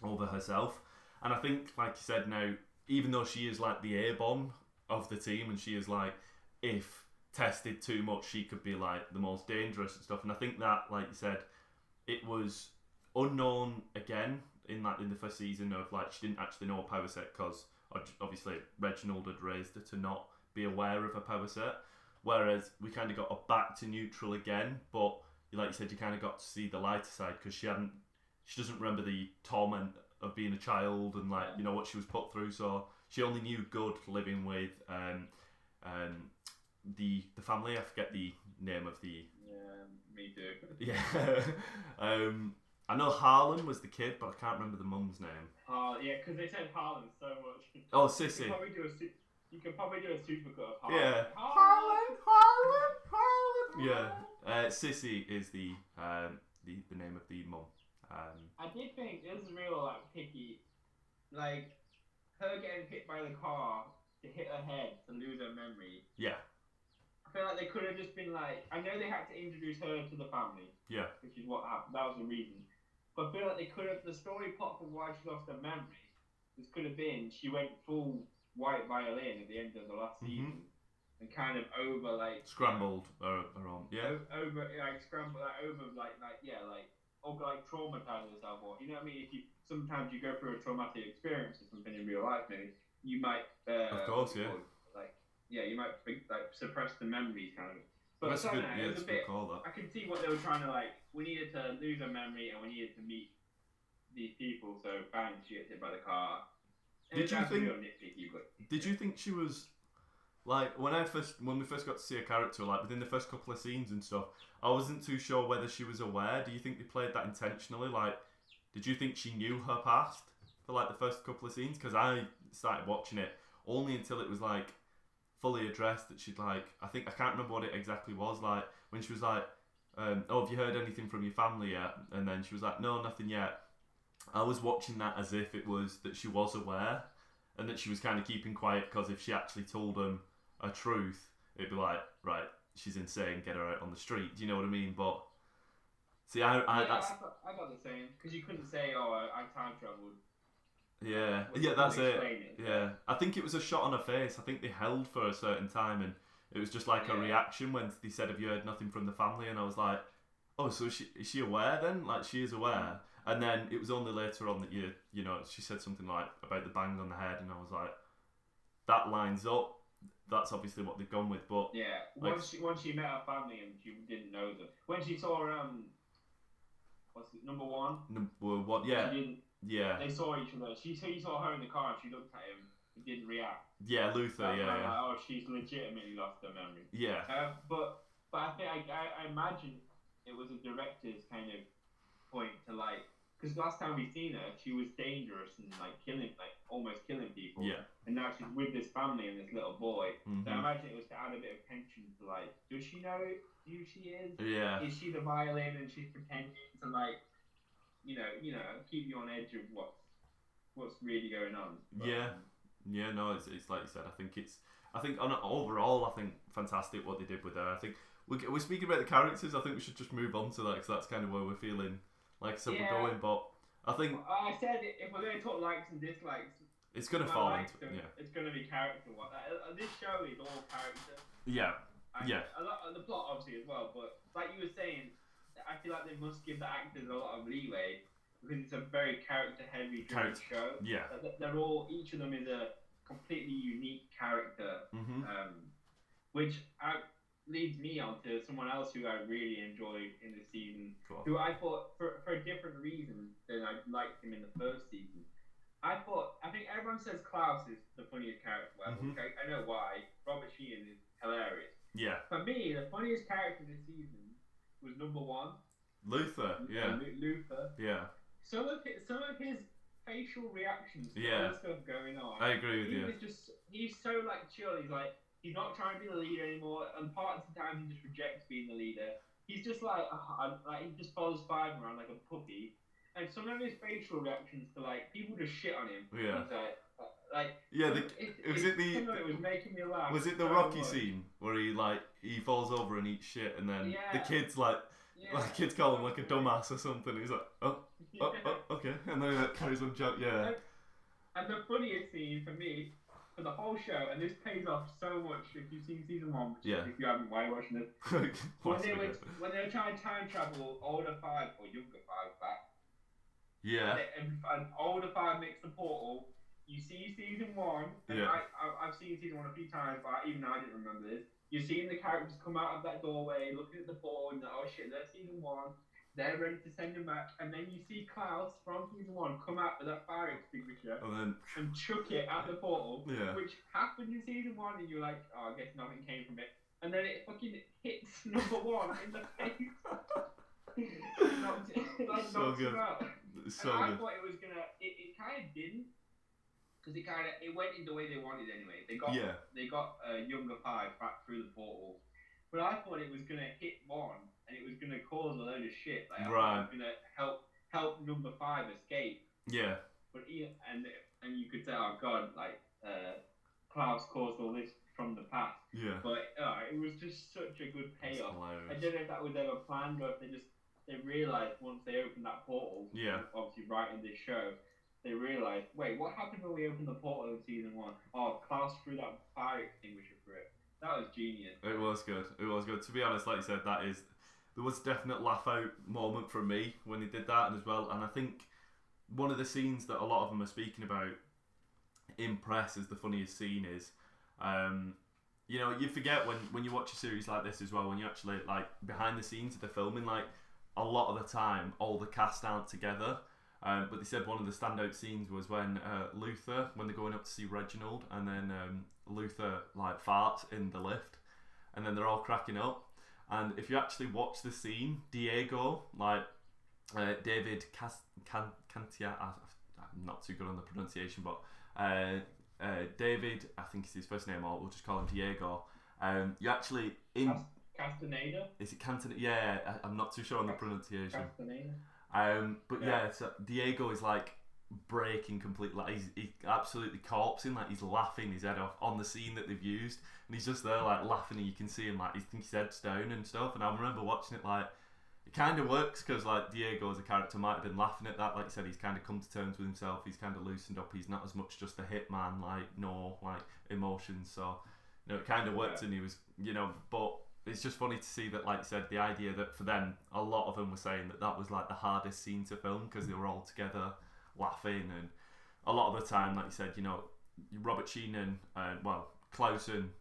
over herself. And I think, like you said, now, even though she is like the A-bomb of the team, and she is like, if tested too much, she could be like the most dangerous and stuff. And I think that, like you said, it was unknown again, in the first season of like she didn't actually know a power set because obviously Reginald had raised her to not be aware of a power set. Whereas we kind of got her back to neutral again, but like you said, you kind of got to see the lighter side because she doesn't remember the torment of being a child and like you know what she was put through. So she only knew good living with the family. I forget the name of the. Yeah, me too. Yeah. I know Harlan was the kid, but I can't remember the mum's name. Yeah, because they said Harlan so much. Oh, Sissy. You could probably do a supercut of Harlan. Yeah. Harlan. Yeah. Sissy is the name of the mum. I did think this is real like picky, like her getting hit by the car to hit her head to lose her memory. Yeah. I feel like they could have just been like, I know they had to introduce her to the family. Yeah. Which is what happened. That was the reason. But I feel like they could have, the story plot for why she lost her memory, this could have been she went full white violin at the end of the last season and kind of over like scrambled around. Yeah. Over like scrambled like over like or like traumatized herself, or you know what I mean? If you sometimes you go through a traumatic experience or something in real life, maybe you might of course, yeah. You might like suppress the memories kind of. But that's a good, it was a bit. Call, that. I can see what they were trying to like. We needed to lose our memory and we needed to meet these people. So bang, she gets hit by the car. And Did you think? real nitpicky, but, did you think she was like when we first got to see her character, like within the first couple of scenes and stuff? I wasn't too sure whether she was aware. Do you think they played that intentionally? Like, did you think she knew her past for like the first couple of scenes? Because I started watching it only until it was like fully addressed that she'd like, I can't remember what it exactly was, like when she was like, oh, have you heard anything from your family yet? And then she was like, no, nothing yet. I was watching that as if it was that she was aware and that she was kind of keeping quiet because if she actually told them a truth, it'd be like, right, she's insane, get her out on the street. Do you know what I mean? But see, I got the same because you couldn't say, oh, I time traveled. Yeah, that's it. Yeah, I think it was a shot on her face. I think they held for a certain time, and it was just like a reaction when they said, "Have you heard nothing from the family?" And I was like, "Oh, so is she aware then? Like she is aware." And then it was only later on that you know she said something like about the bang on the head, and I was like, "That lines up. That's obviously what they've gone with." But yeah, like, once she met her family and she didn't know them, when she saw what's it, number one? Number one, yeah. She didn't. Yeah. They saw each other. He saw her in the car and she looked at him and didn't react. Yeah, Luther, yeah. Like, oh, she's legitimately lost her memory. Yeah. But I think I imagine it was a director's kind of point to like, because last time we seen her, she was dangerous and like almost killing people. Yeah. And now she's with this family and this little boy. Mm-hmm. So I imagine it was to add a bit of tension to like, does she know who she is? Yeah. Is she the violin and she's pretending to like, you know, keep you on edge of what's really going on. But, yeah, no, it's like you said. I think overall, I think fantastic what they did with her. I think we're speaking about the characters. I think we should just move on to that because that's kind of where we're feeling like we're going. But I think I said if we're going to talk likes and dislikes, it's going to fall into it's going to be character. This show is all character. Yeah. And a lot of the plot obviously as well, but like you were saying, I feel like they must give the actors a lot of leeway because it's a very character-heavy show. Yeah. They're each of them is a completely unique character, which leads me on to someone else who I really enjoyed in the season, who I thought, for a different reason than I liked him in the first season. I think everyone says Klaus is the funniest character ever. I know why. Robert Sheehan is hilarious. Yeah. For me, the funniest character this season was number one. Luther, yeah. Luther. Yeah. Some of his facial reactions to all the stuff going on. I agree with you. He's so like chill. He's like he's not trying to be the leader anymore, and parts of the time he just rejects being the leader. He's just like he just follows Five around like a puppy. And some of his facial reactions to like people just shit on him. Yeah. He's some of it was making me laugh. Was it the Rocky scene where he falls over and eats shit, and then the kids kids call him like a dumbass or something. He's like, oh, okay, and then he carries on joke. Yeah. And the funniest scene for me for the whole show, and this pays off so much if you've seen season one. If you haven't, why are you watching this? when they were trying to time travel older Five or younger Five back. Yeah. And all the five makes the portal. You see season 1, and Yeah. I've seen season 1 a few times, but even I didn't remember this. You're seeing the characters come out of that doorway, looking at the portal, and oh shit, they're season 1. They're ready to send him back, and then you see Klaus from season 1 come out with that fire extinguisher and chuck it at the portal, which happened in season 1, and you're like, oh, I guess nothing came from it. And then it fucking hits number 1 in the face. knocks him out. So and I good. thought it was gonna. It kind of didn't, because it went in the way they wanted anyway. They got younger 5 back through the portal, but I thought it was gonna hit 1 and it was gonna cause a load of shit. Like, I was gonna help number 5 escape. Yeah. But and you could say, oh god, like Klaus caused all this from the past. Yeah. But it was just such a good payoff. I don't know if that was ever planned or if they realised once they opened that portal. Yeah. Obviously, writing this show, they realised, wait, what happened when we opened the portal in season 1? Oh, Klaus threw that fire extinguisher for it. That was genius. It was good. It was good. To be honest, like you said, there was a definite laugh out moment from me when he did that, and as well. And I think one of the scenes that a lot of them are speaking about in press as the funniest scene is, you know, you forget when you watch a series like this as well, when you actually like behind the scenes of the filming, like a lot of the time all the cast aren't together. But they said one of the standout scenes was when Luther, when they're going up to see Reginald, and then Luther like farts in the lift, and then they're all cracking up. And if you actually watch the scene, Diego, like David Cantia, I'm not too good on the pronunciation, but David, I think is his first name, or we'll just call him Diego. You actually Castaneda? Is it Castaneda? Yeah, I'm not too sure on the pronunciation. Castaneda. But yeah, so Diego is like breaking completely. Like he's absolutely corpsing. Like he's laughing his head off on the scene that they've used, and he's just there like laughing, and you can see him like his head's down and stuff. And I remember watching it like it kind of works because like Diego as a character might have been laughing at that. Like I said, he's kind of come to terms with himself. He's kind of loosened up. He's not as much just a hitman. Like no like emotions. So you know it kind of worked, and he was but. It's just funny to see that, like you said, the idea that for them, a lot of them were saying that was like the hardest scene to film because they were all together laughing, and a lot of the time, like you said, Robert Sheenan, Klaus and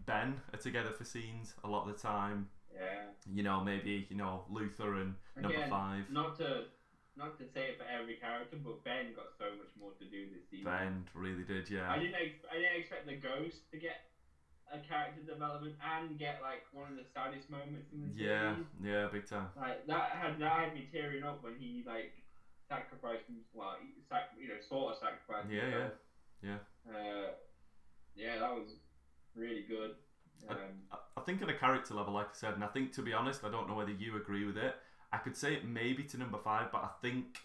Ben are together for scenes a lot of the time. Yeah. Maybe Luther and number Again, 5. Not to say it for every character, but Ben got so much more to do this season. Ben really did, yeah. I didn't expect the Ghost to get a character development and get like one of the saddest moments in the series. Yeah, big time. Like that had me tearing up when he like sacrificed, sort of sacrificed. Yeah. That was really good. I think on a character level, like I said, and I think to be honest, I don't know whether you agree with it. I could say it maybe to number 5, but I think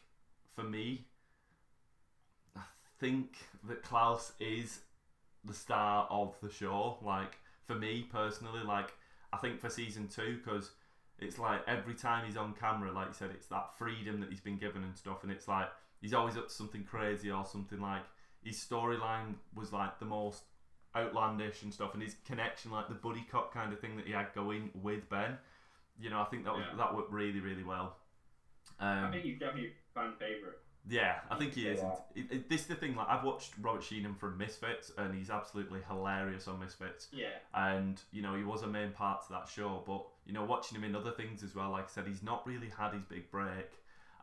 for me, I think that Klaus is the star of the show. Like for me personally, like I think for season 2, because it's like every time he's on camera, like you said, it's that freedom that he's been given and stuff, and it's like he's always up to something crazy or something. Like his storyline was like the most outlandish and stuff, and his connection, like the buddy cop kind of thing that he had going with Ben, I think that worked really, really well. I think he's definitely a fan favourite. Yeah, I think he is. This is the thing, like I've watched Robert Sheenan from Misfits, and he's absolutely hilarious on Misfits. Yeah. And, he was a main part to that show, but, watching him in other things as well, like I said, he's not really had his big break.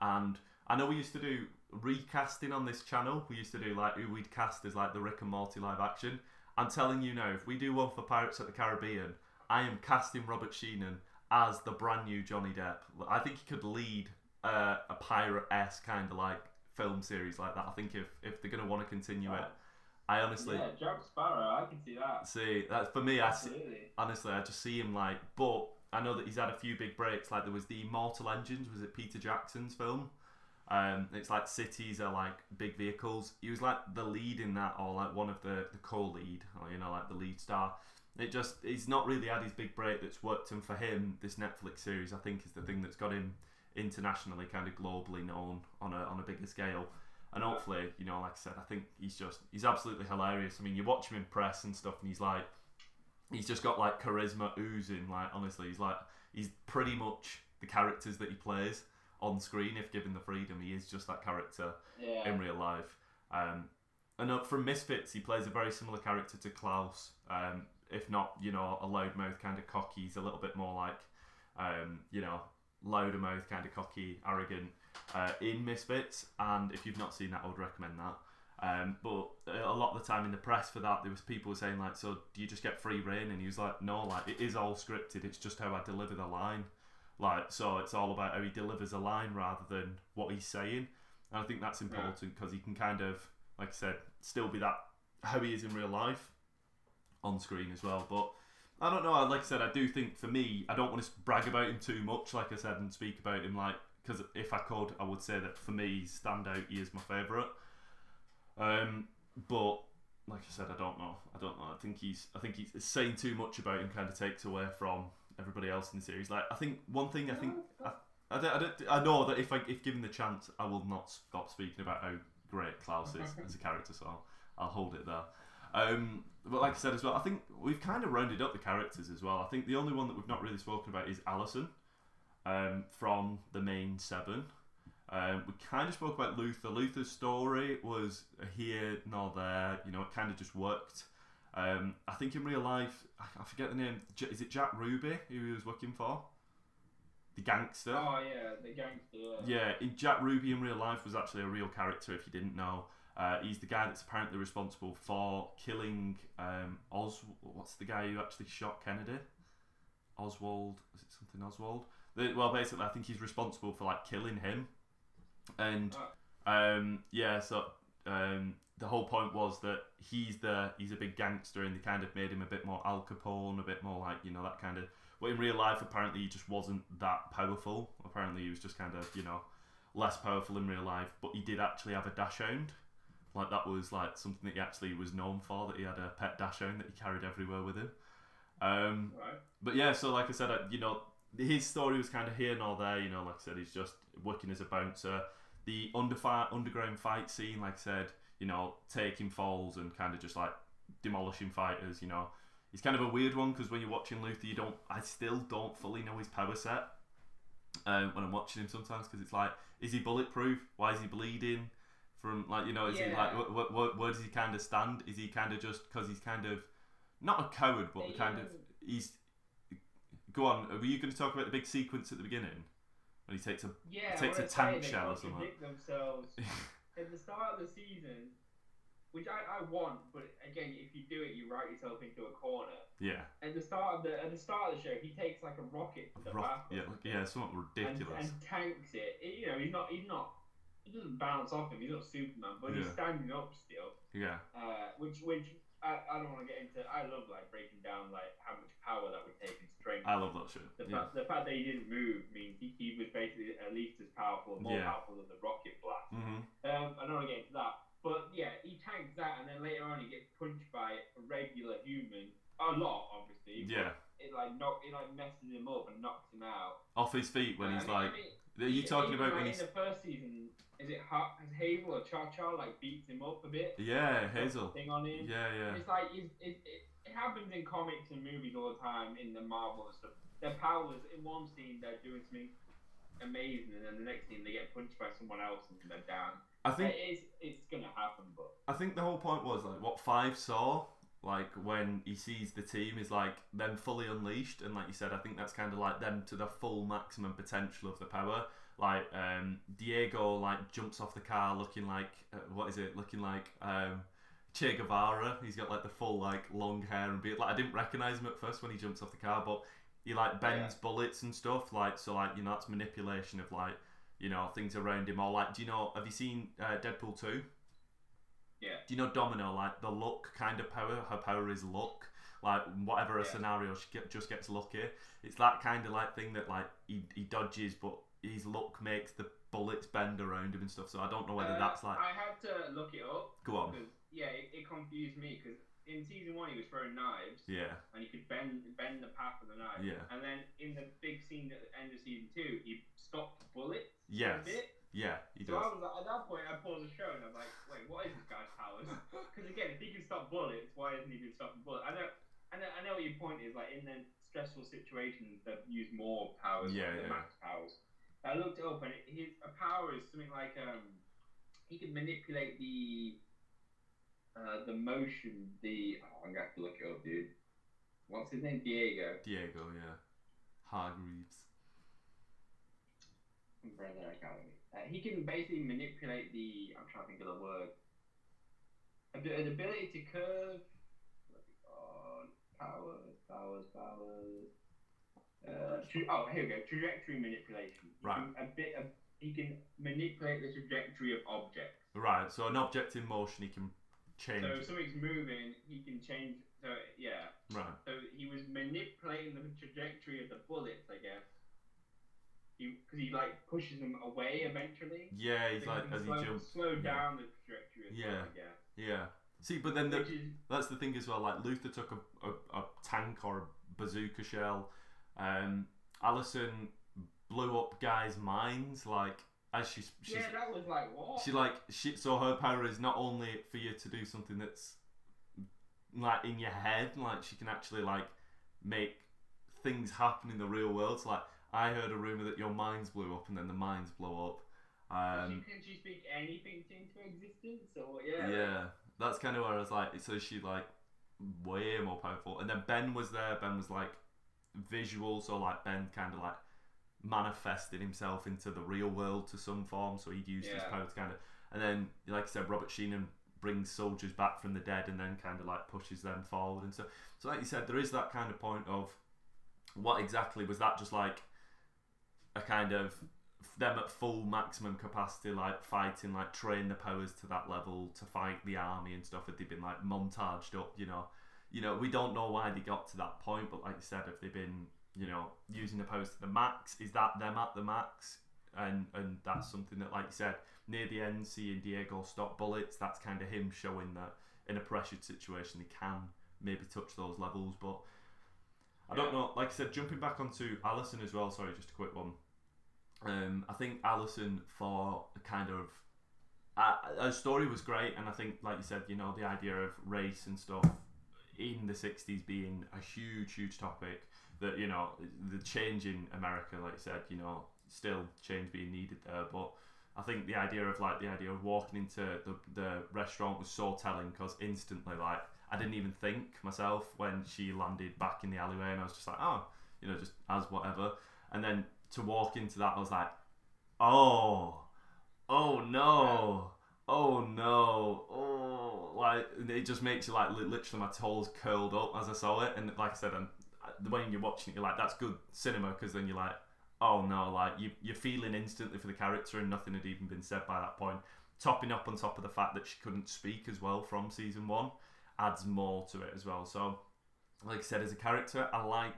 And I know we used to do recasting on this channel. We used to do, like, who we'd cast as, like, the Rick and Morty live action. I'm telling you now, if we do one for Pirates of the Caribbean, I am casting Robert Sheenan as the brand new Johnny Depp. I think he could lead a pirate-esque kind of like film series like that. I think if they're going to want to continue it, I honestly... Yeah, Jack Sparrow, I can see that. See, that's for me, Absolutely. Honestly, I just see him like... But I know that he's had a few big breaks, like there was the Immortal Engines, was it Peter Jackson's film? It's like cities are like big vehicles. He was like the lead in that, or like one of the co-lead, or like the lead star. He's not really had his big break that's worked, and for him, this Netflix series, I think, is the thing that's got him internationally, kind of globally known on a bigger scale. And hopefully, like I said, I think he's absolutely hilarious. I mean, you watch him in press and stuff, and he's just got like charisma oozing. Like honestly, he's pretty much the characters that he plays. on screen, if given the freedom, he is just that character Yeah. in real life. And from Misfits, he plays a very similar character to Klaus. If not, you know, a loudmouth kind of cocky. He's a little bit more like, you know, louder-mouth kind of cocky, arrogant in Misfits. And if you've not seen that, I would recommend that. But a lot of the time in the press for that, there was people saying like, so do you just get free reign? And he was like, no, like it is all scripted. It's just how I deliver the line. Like, so it's all about how he delivers a line rather than what he's saying. And I think that's important because he can kind of, like I said, still be that how he is in real life on screen as well. But I don't know, like I said, I do think for me, I don't want to brag about him too much, like I said, and speak about him like, because if I could, I would say that for me, he's standout, he is my favourite. But like I said, I don't know. I think he's saying too much about him kind of takes away from everybody else in the series. Like I think one thing I know that if given the chance, I will not stop speaking about how great Klaus is as a character. So I'll hold it there. But like I said as well, I think we've kind of rounded up the characters as well. I think the only one that we've not really spoken about is Alison from the main 7. We kind of spoke about Luther. Luther's story was here nor there. You know, it kind of just worked. I think in real life, I forget the name. Is it Jack Ruby who he was working for? The gangster. Oh yeah, the gangster. Yeah, Jack Ruby in real life was actually a real character. If you didn't know, he's the guy that's apparently responsible for killing What's the guy who actually shot Kennedy? Oswald. Is it something Oswald? Well, basically, I think he's responsible for like killing him. And the whole point was that he's a big gangster, and they kind of made him a bit more Al Capone, a bit more like, you know, that kind of. But in real life, apparently, he just wasn't that powerful. Apparently, he was just kind of, you know, less powerful in real life. But he did actually have a dachshund. Like that was like something that he actually was known for. That he had a pet dachshund that he carried everywhere with him. Right. But yeah, so like I said, you know, his story was kind of here nor there. You know, like I said, he's just working as a bouncer. The underground fight scene, like I said, you know, taking falls and kind of just like demolishing fighters. You know, he's kind of a weird one because when you're watching Luther, I still don't fully know his power set when I'm watching him sometimes, because it's like, is he bulletproof? Why is he bleeding? From like, you know, is he like where does he kind of stand? Is he kind of just because he's kind of not a coward, but he's. Go on. Were you going to talk about the big sequence at the beginning when he takes a tank shell or something? They contradict themselves at the start of the season, which I want, but again, if you do it, you write yourself into a corner. Yeah. At the start of the show, he takes like a rocket to the bathroom. Yeah, something ridiculous. And tanks it. You know, he's not. It doesn't bounce off him. He's not Superman, but he's standing up still. Yeah. Which I don't want to get into. I love like breaking down like how much power that would take and strength. I love that shit. The fact that he didn't move means he was basically at least as powerful, more powerful than the rocket blast. Mm-hmm. I don't want to get into that, but yeah, he tanks that, and then later on he gets punched by a regular human. A lot, obviously. Yeah. It messes him up and knocks him out off his feet when he's like. Are you talking about when he's in the first season? Is it Hazel or Cha like beats him up a bit? Yeah, Hazel. Thing on him. Yeah. It's like it happens in comics and movies all the time, in the Marvel and stuff. Their powers in one scene they're doing something amazing, and then the next scene they get punched by someone else and they're down. I think it's gonna happen, but I think the whole point was like what Five saw. Like when he sees the team is like them fully unleashed, and like you said, I think that's kind of like them to the full maximum potential of the power. Like Diego like jumps off the car looking like looking like Che Guevara. He's got like the full like long hair and beard. Like I didn't recognize him at first when he jumps off the car, but he like bends bullets and stuff. Like so like, you know, that's manipulation of like, you know, things around him. Or like, have you seen Deadpool 2? Yeah. Do you know Domino, like the luck kind of power? Her power is luck. Like whatever a scenario, she just gets lucky. It's that kind of like thing that like he dodges, but his luck makes the bullets bend around him and stuff. So I don't know whether that's like. I had to look it up. Go on. Because it confused me because in season 1 he was throwing knives. Yeah. And he could bend the path of the knife. Yeah. And then in the big scene at the end of season 2, he stopped bullets. Yes. A bit. Yeah, he does. So I was like, at that point, I paused the show and I was like, wait, what is this guy's powers? Because again, if he can stop bullets, why isn't he been stopping bullets? I know what your point is. Like in the stressful situations, they've used more powers, max powers. I looked it up, and his power is something like he can manipulate the motion. I'm gonna have to look it up, dude. What's his name? Diego. Diego, yeah. Hargreaves. Umbrella Academy. He can basically manipulate the. I'm trying to think of the word. The ability to curve. Powers. Here we go. Trajectory manipulation. Right. He can manipulate the trajectory of objects. Right. So an object in motion, he can change. So if something's moving, he can change. So yeah. Right. So he was manipulating the trajectory of the bullets, I guess. Because he like pushes them away eventually. Yeah, he's so like as he jumps. Slow down the trajectory as well, I guess. Yeah. See, but then that's the thing as well. Like Luther took a tank or a bazooka shell. Allison blew up guys' minds. Like as she's that was like what? So her power is not only for you to do something that's like in your head. Like she can actually like make things happen in the real world. So like I heard a rumor that your minds blew up and then the minds blow up. Can she speak anything into existence? Or yeah. That's kind of where I was like, so she like way more powerful. And then Ben was there. Ben was like visual, so like Ben kind of like manifested himself into the real world to some form. So he'd used his power to kind of, and then like I said, Robert Sheenan brings soldiers back from the dead and then kind of like pushes them forward. And so like you said, there is that kind of point of what exactly was that? Just like a kind of them at full maximum capacity, like fighting, like train the powers to that level to fight the army and stuff. Had they been like montaged up, you know, we don't know why they got to that point, but like you said, if they've been, using the powers to the max, is that them at the max? And that's something that, like you said, near the end, seeing Diego stop bullets, that's kind of him showing that in a pressured situation he can maybe touch those levels. But I don't know, like I said, jumping back onto Allison as well, sorry, just a quick one. I think Allison, for a kind of her story was great, and I think, like you said, the idea of race and stuff in the 60s being a huge topic, that the change in America, like you said, still change being needed there. But I think the idea of walking into the restaurant was so telling, because instantly, like, I didn't even think myself when she landed back in the alleyway, and I was just like, oh, just as whatever. And then to walk into that, I was like, oh no, like, it just makes you like literally my toes curled up as I saw it. And like I said, when you're watching it, you're like, that's good cinema, because then you're like, oh no, like you're feeling instantly for the character, and nothing had even been said by that point. Topping up on top of the fact that she couldn't speak as well from season 1 adds more to it as well. So like I said, as a character, I like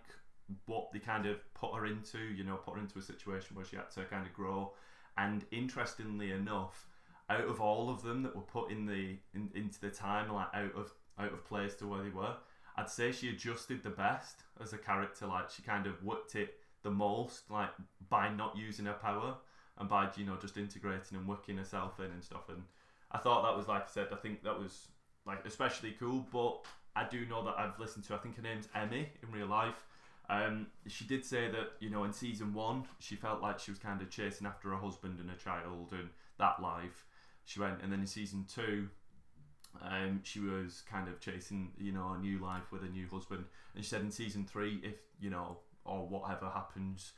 what they kind of put her into, put her into a situation where she had to kind of grow. And interestingly enough, out of all of them that were put into the time, like out of place to where they were, I'd say she adjusted the best as a character. Like she kind of worked it the most, like by not using her power and by just integrating and working herself in and stuff. And I thought that was, like I said, I think that was like especially cool. But I do know that I've listened to, I think her name's Emmy in real life. She did say that, in season 1, she felt like she was kind of chasing after her husband and her child and that life. She went, and then in season 2, she was kind of chasing, a new life with a new husband. And she said in season 3, if, or whatever happens,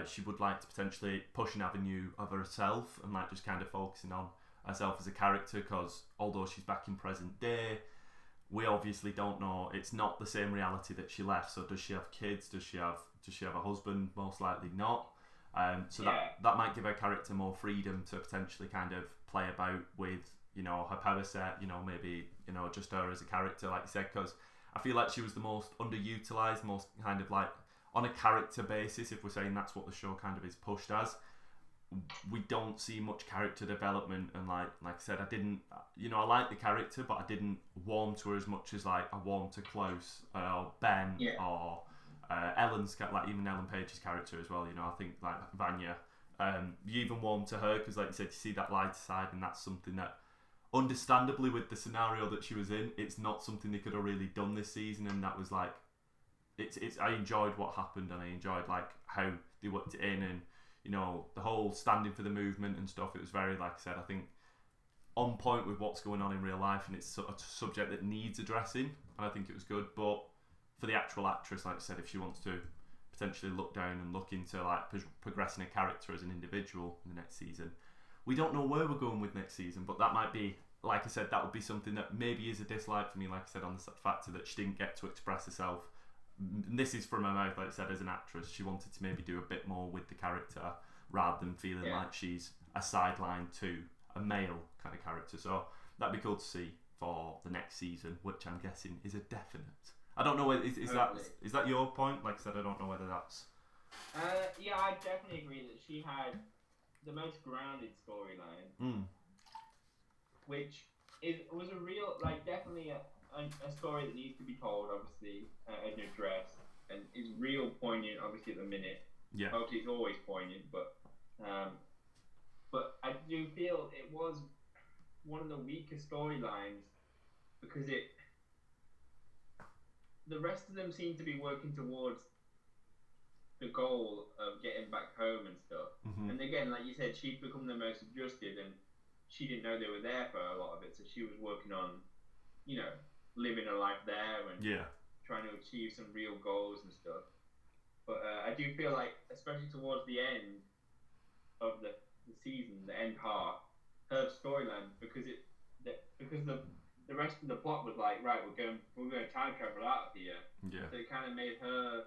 she would like to potentially push an avenue of herself and like just kind of focusing on herself as a character, because although she's back in present day, we obviously don't know. It's not the same reality that she left. So does she have kids? Does she have a husband? Most likely not. That might give her character more freedom to potentially kind of play about with her power set. Maybe just her as a character, like you said, because I feel like she was the most underutilized, most kind of like on a character basis. If we're saying that's what the show kind of is pushed as, we don't see much character development. And like I said, I didn't, I like the character, but I didn't warm to her as much as like I warmed to Klaus or Ben or Ellen's, like even Ellen Page's character as well. I think like Vanya, you even warm to her because, like you said, you see that lighter side, and that's something that, understandably, with the scenario that she was in, it's not something they could have really done this season. And that was like, I enjoyed what happened, and I enjoyed like how they worked it in. And you know, the whole standing for the movement and stuff. It was very, like I said, I think on point with what's going on in real life, and it's a subject that needs addressing, and I think it was good. But for the actual actress, like I said, if she wants to potentially look down and look into like progressing a character as an individual in the next season, we don't know where we're going with next season, but that might be, like I said, that would be something that maybe is a dislike for me, like I said, on the factor that she didn't get to express herself. And this is from her mouth, like I said, as an actress, she wanted to maybe do a bit more with the character rather than feeling like she's a sideline to a male kind of character. So that'd be cool to see for the next season, which I'm guessing is a definite. I don't know whether is that your point? Like I said, I don't know whether that's. Yeah, I definitely agree that she had the most grounded storyline, which was a real, like, definitely a story that needs to be told, obviously, and addressed, and is real poignant, obviously, at the minute. Yeah. Obviously, it's always poignant, but I do feel it was one of the weaker storylines because the rest of them seem to be working towards the goal of getting back home and stuff. Mm-hmm. And again, like you said, she'd become the most adjusted, and she didn't know they were there for a lot of it, so she was working on, you know, living a life there and trying to achieve some real goals and stuff. But I do feel like, especially towards the end of the season, the end part, her storyline, because the rest of the plot was like, right, we're going to time travel out of here. Yeah. So it kind of made her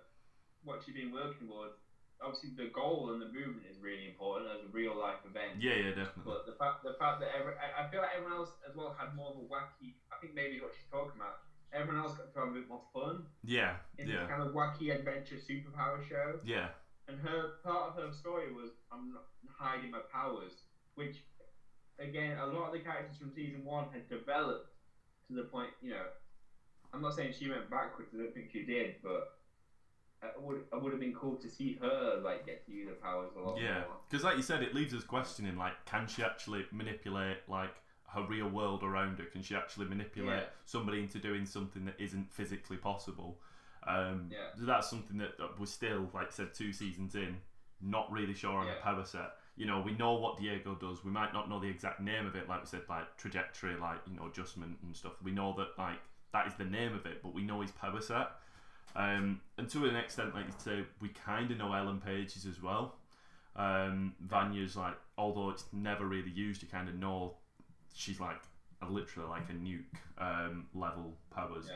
what she'd been working towards. Obviously, the goal and the movement is really important as a real life event. Yeah, definitely. But the fact that I feel like everyone else as well had more of a wacky. I think maybe what she's talking about. Everyone else got to have a bit more fun. Yeah. In this kind of wacky adventure superpower show. Yeah. And part of her story was, I'm not hiding my powers, which, again, a lot of the characters from season 1 had developed to the point, you know, I'm not saying she went backwards, I don't think she did, but it would have been cool to see her, like, get to use her powers a lot more. Yeah, because like you said, it leaves us questioning, like, can she actually manipulate, like, her real world around her? Can she actually manipulate somebody into doing something that isn't physically possible? That's something that we're still, like I said, 2 seasons in, not really sure on a power set. You know, we know what Diego does. We might not know the exact name of it, like we said, like trajectory, like, you know, adjustment and stuff. We know that, like, that is the name of it, but we know his power set. And to an extent, like you say, we kind of know Ellen Page's as well. Vanya's, like, although it's never really used, you kind of know she's like literally like a nuke level powers.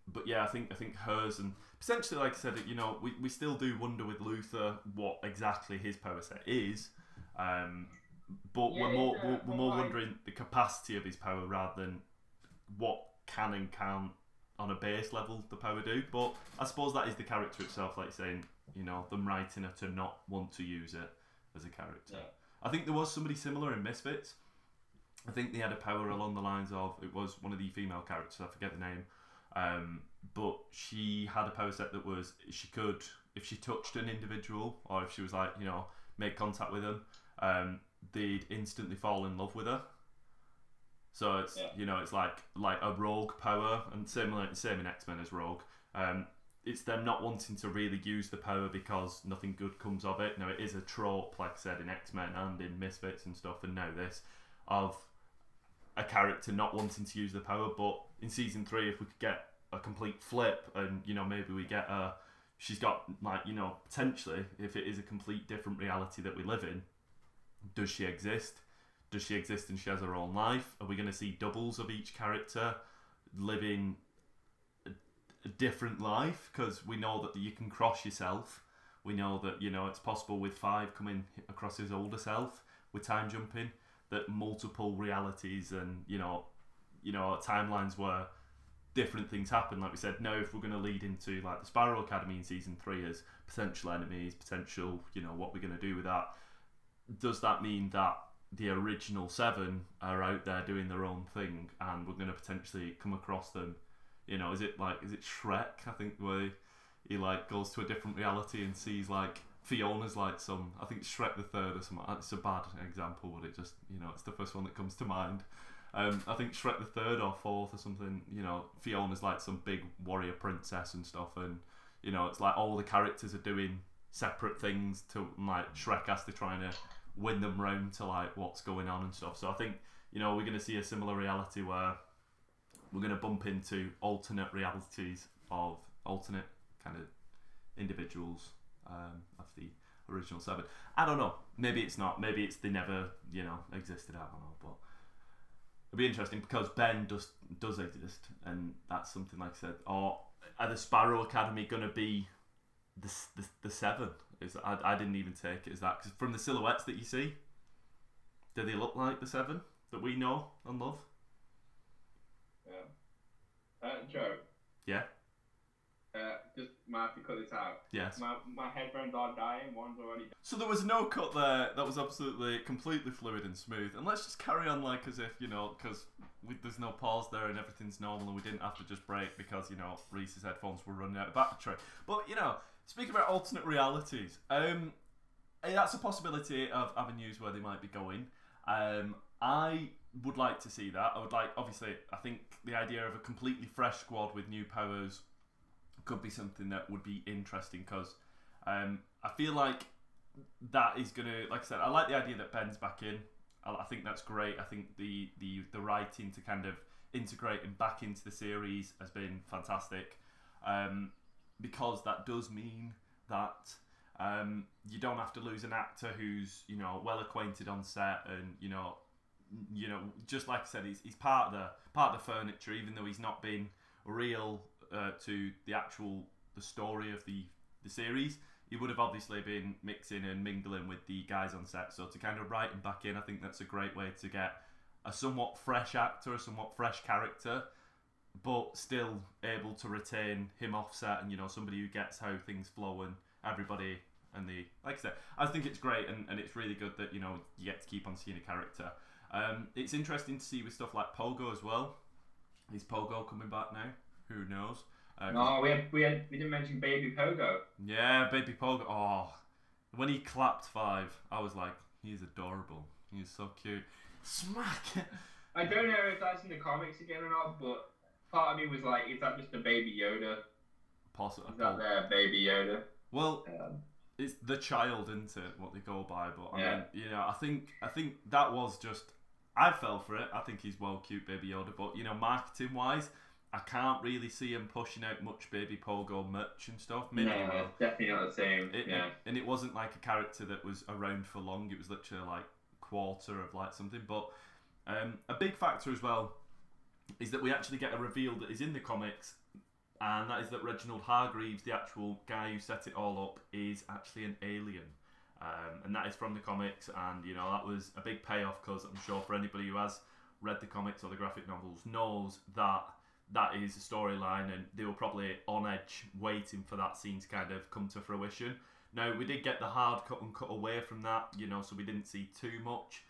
But yeah, I think hers, and potentially, like I said, you know, we still do wonder with Luther what exactly his power set is. But we're more wondering the capacity of his power rather than what can and can't on a base level the power do. But I suppose that is the character itself, like saying, you know, them writing her to not want to use it as a character. I think there was somebody similar in Misfits. I think they had a power along the lines of, it was one of the female characters, I forget the name, but she had a power set that was, she could, if she touched an individual, or if she was like, you know, made contact with them, they'd instantly fall in love with her. So it's, you know, it's like a rogue power, and same in X-Men as Rogue. It's them not wanting to really use the power because nothing good comes of it. Now, it is a trope, like I said, in X-Men and in Misfits and stuff, and now this, of a character not wanting to use the power. But in season 3, if we could get a complete flip, and, you know, maybe we get she's got, like, you know, potentially, if it is a complete different reality that we live in, does she exist? Does she exist and she has her own life? Are we going to see doubles of each character living a different life? Because we know that you can cross yourself. We know that, you know, it's possible with 5 coming across his older self with time jumping, that multiple realities and, you know, timelines where different things happen. Like we said, now if we're going to lead into, like, the Spiral Academy in season 3 as potential enemies, potential, you know, what we're going to do with that, does that mean that the original 7 are out there doing their own thing and we're going to potentially come across them? You know, is it Shrek, I think, where he like goes to a different reality and sees, like, Fiona's like some, I think Shrek the Third or something. It's a bad example, but it just, you know, it's the first one that comes to mind. I think Shrek the Third or Fourth or something, you know, Fiona's like some big warrior princess and stuff, and, you know, it's like all the characters are doing separate things to like Shrek has to try and win them round to like what's going on and stuff. So I think we're going to see a similar reality where we're going to bump into alternate realities of alternate kind of individuals of the original 7. I don't know. Maybe it's not. Maybe it's they never existed. I don't know, but. It'll be interesting because Ben does exist, and that's something like I said. Or are the Sparrow Academy gonna be the 7? I didn't even take it as that, because from the silhouettes that you see, do they look like the 7 that we know and love? Yeah. Joe. Yeah. Just might have to cut this out. Yes. My headphones are dying. One's already done. So there was no cut there. That was absolutely completely fluid and smooth. And let's just carry on like as if because there's no pause there and everything's normal, and we didn't have to just break because Reese's headphones were running out of battery. But speaking about alternate realities, that's a possibility of avenues where they might be going. I would like to see that. Obviously, I think the idea of a completely fresh squad with new powers could be something that would be interesting, because I feel like that is going to, like I said, I like the idea that Ben's back in. I think that's great. I think the writing to kind of integrate him back into the series has been fantastic, because that does mean that you don't have to lose an actor who's well acquainted on set, and just like I said, he's part of the furniture, even though he's not been real to the story of the series. He would have obviously been mixing and mingling with the guys on set. So to kind of write him back in, I think that's a great way to get a somewhat fresh actor, a somewhat fresh character, but still able to retain him off set, and somebody who gets how things flow and everybody. And like I said, I think it's great, and it's really good that you get to keep on seeing a character. It's interesting to see with stuff like Pogo as well. Is Pogo coming back now? Who knows? No, we didn't mention Baby Pogo. Yeah, Baby Pogo. Oh, when he clapped 5, I was like, he's adorable. He's so cute. Smack. I don't know if that's in the comics again or not, but part of me was like, is that just a Baby Yoda? Possibly. Is that their Baby Yoda? Well, it's the child, isn't it? What they go by, but I mean, I think that was just. I fell for it. I think he's well cute, Baby Yoda, but marketing wise, I can't really see him pushing out much Baby Pogo merch and stuff. Maybe no, it's definitely not the same. And it wasn't like a character that was around for long. It was literally like quarter of like something. But a big factor as well is that we actually get a reveal that is in the comics, and that is that Reginald Hargreaves, the actual guy who set it all up, is actually an alien. And that is from the comics, and that was a big payoff, because I'm sure for anybody who has read the comics or the graphic novels knows that is a storyline, and they were probably on edge waiting for that scene to kind of come to fruition. Now, we did get the hard cut and cut away from that, so we didn't see too much,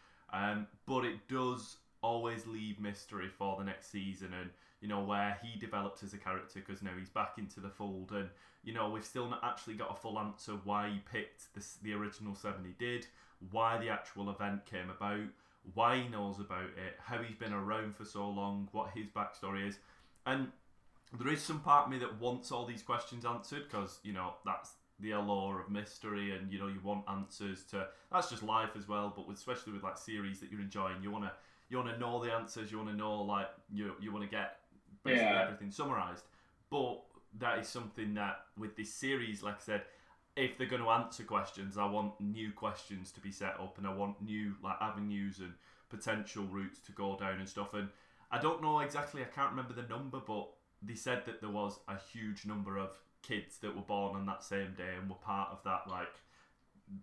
but it does always leave mystery for the next season, and where he develops as a character, because now he's back into the fold, and we've still not actually got a full answer why he picked the original 7 he did, why the actual event came about, why he knows about it, how he's been around for so long, what his backstory is. And there is some part of me that wants all these questions answered, because that's the allure of mystery, and you want answers to. That's just life as well, but especially with like series that you're enjoying, you want to know the answers. You want to know, like, you want to get basically everything summarized. But that is something that with this series, like I said, if they're going to answer questions, I want new questions to be set up, and I want new like avenues and potential routes to go down and stuff. And I don't know exactly, I can't remember the number, but they said that there was a huge number of kids that were born on that same day and were part of that, like,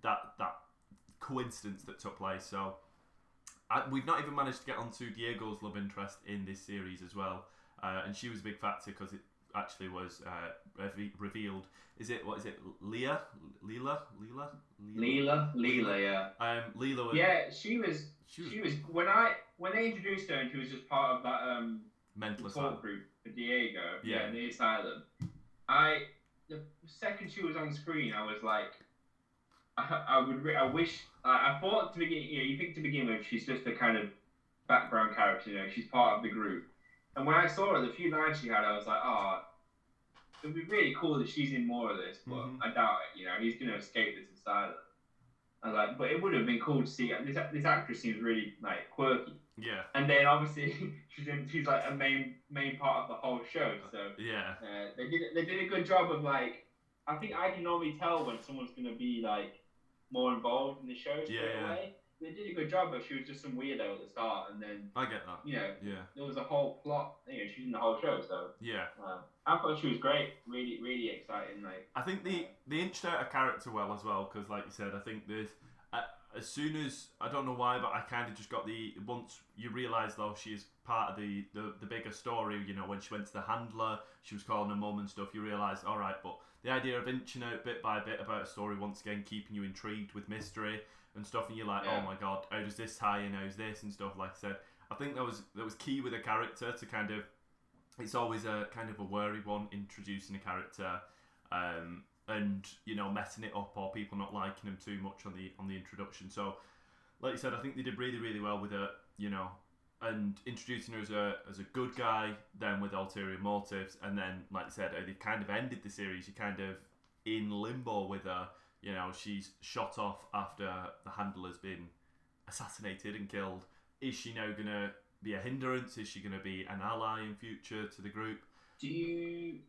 that coincidence that took place. So we've not even managed to get onto Diego's love interest in this series as well, and she was a big factor, because it actually was revealed. What is it? Leela, yeah. Leela was, yeah, she was when they introduced her, and she was just part of that mental support asylum group for Diego, yeah, in the asylum. The second she was on screen, I was like, I wish. I thought to begin, you think to begin with, she's just a kind of background character, she's part of the group. And when I saw her, the few lines she had, I was like, it'd be really cool that she's in more of this, but I doubt it. You know, he's going to escape this asylum. I was like, but it would have been cool to see. This actress seems really like quirky. Yeah. And then obviously she's like a main part of the whole show. So yeah, they did a good job of like. I think I can normally tell when someone's going to be like more involved in the show straight away. They did a good job, but she was just some weirdo at the start, and then I get that. You know, yeah, there was a whole plot. You know, she's in the whole show, so yeah. I thought she was great. Really, really exciting. Like I think they inched out a character well as well, because like you said, I think there's as soon as I don't know why, but I kind of just got once you realise though she is part of the bigger story. You know, when she went to the handler, she was calling her mum and stuff. You realise, all right, but the idea of inching out bit by bit about a story once again, keeping you intrigued with mystery and stuff, and you're like, oh my god, how does this tie in? How's this and stuff? Like I said, I think that was key with a character to kind of. It's always a kind of a wary one introducing a character, and you know messing it up or people not liking them too much on the introduction. So, like you said, I think they did really really well with it. You know, and introducing her as a good guy, then with ulterior motives, and then like you said, how they've kind of ended the series. You're kind of in limbo with her. You know, she's shot off after the handler's been assassinated and killed. Is she now going to be a hindrance? Is she going to be an ally in future to the group? Do you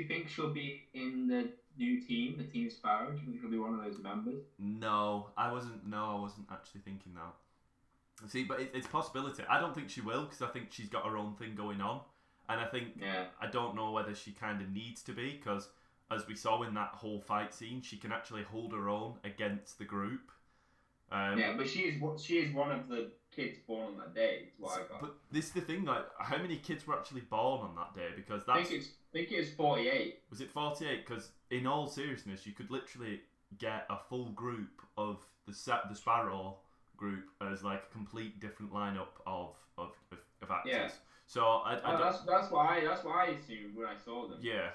think she'll be in the new team, the Team Sparrow? Do you think she'll be one of those members? No, I wasn't actually thinking that. See, but it's a possibility. I don't think she will, because I think she's got her own thing going on. And I think, I don't know whether she kind of needs to be, because as we saw in that whole fight scene, she can actually hold her own against the group. But she is one of the kids born on that day. Is what I got. But this is the thing, like, how many kids were actually born on that day? Because that's... I think it's 48. Was it 48? Because in all seriousness, you could literally get a full group of the Sparrow group as like a complete different lineup of actors. Yeah. So that's why I assumed when I saw them. Yeah.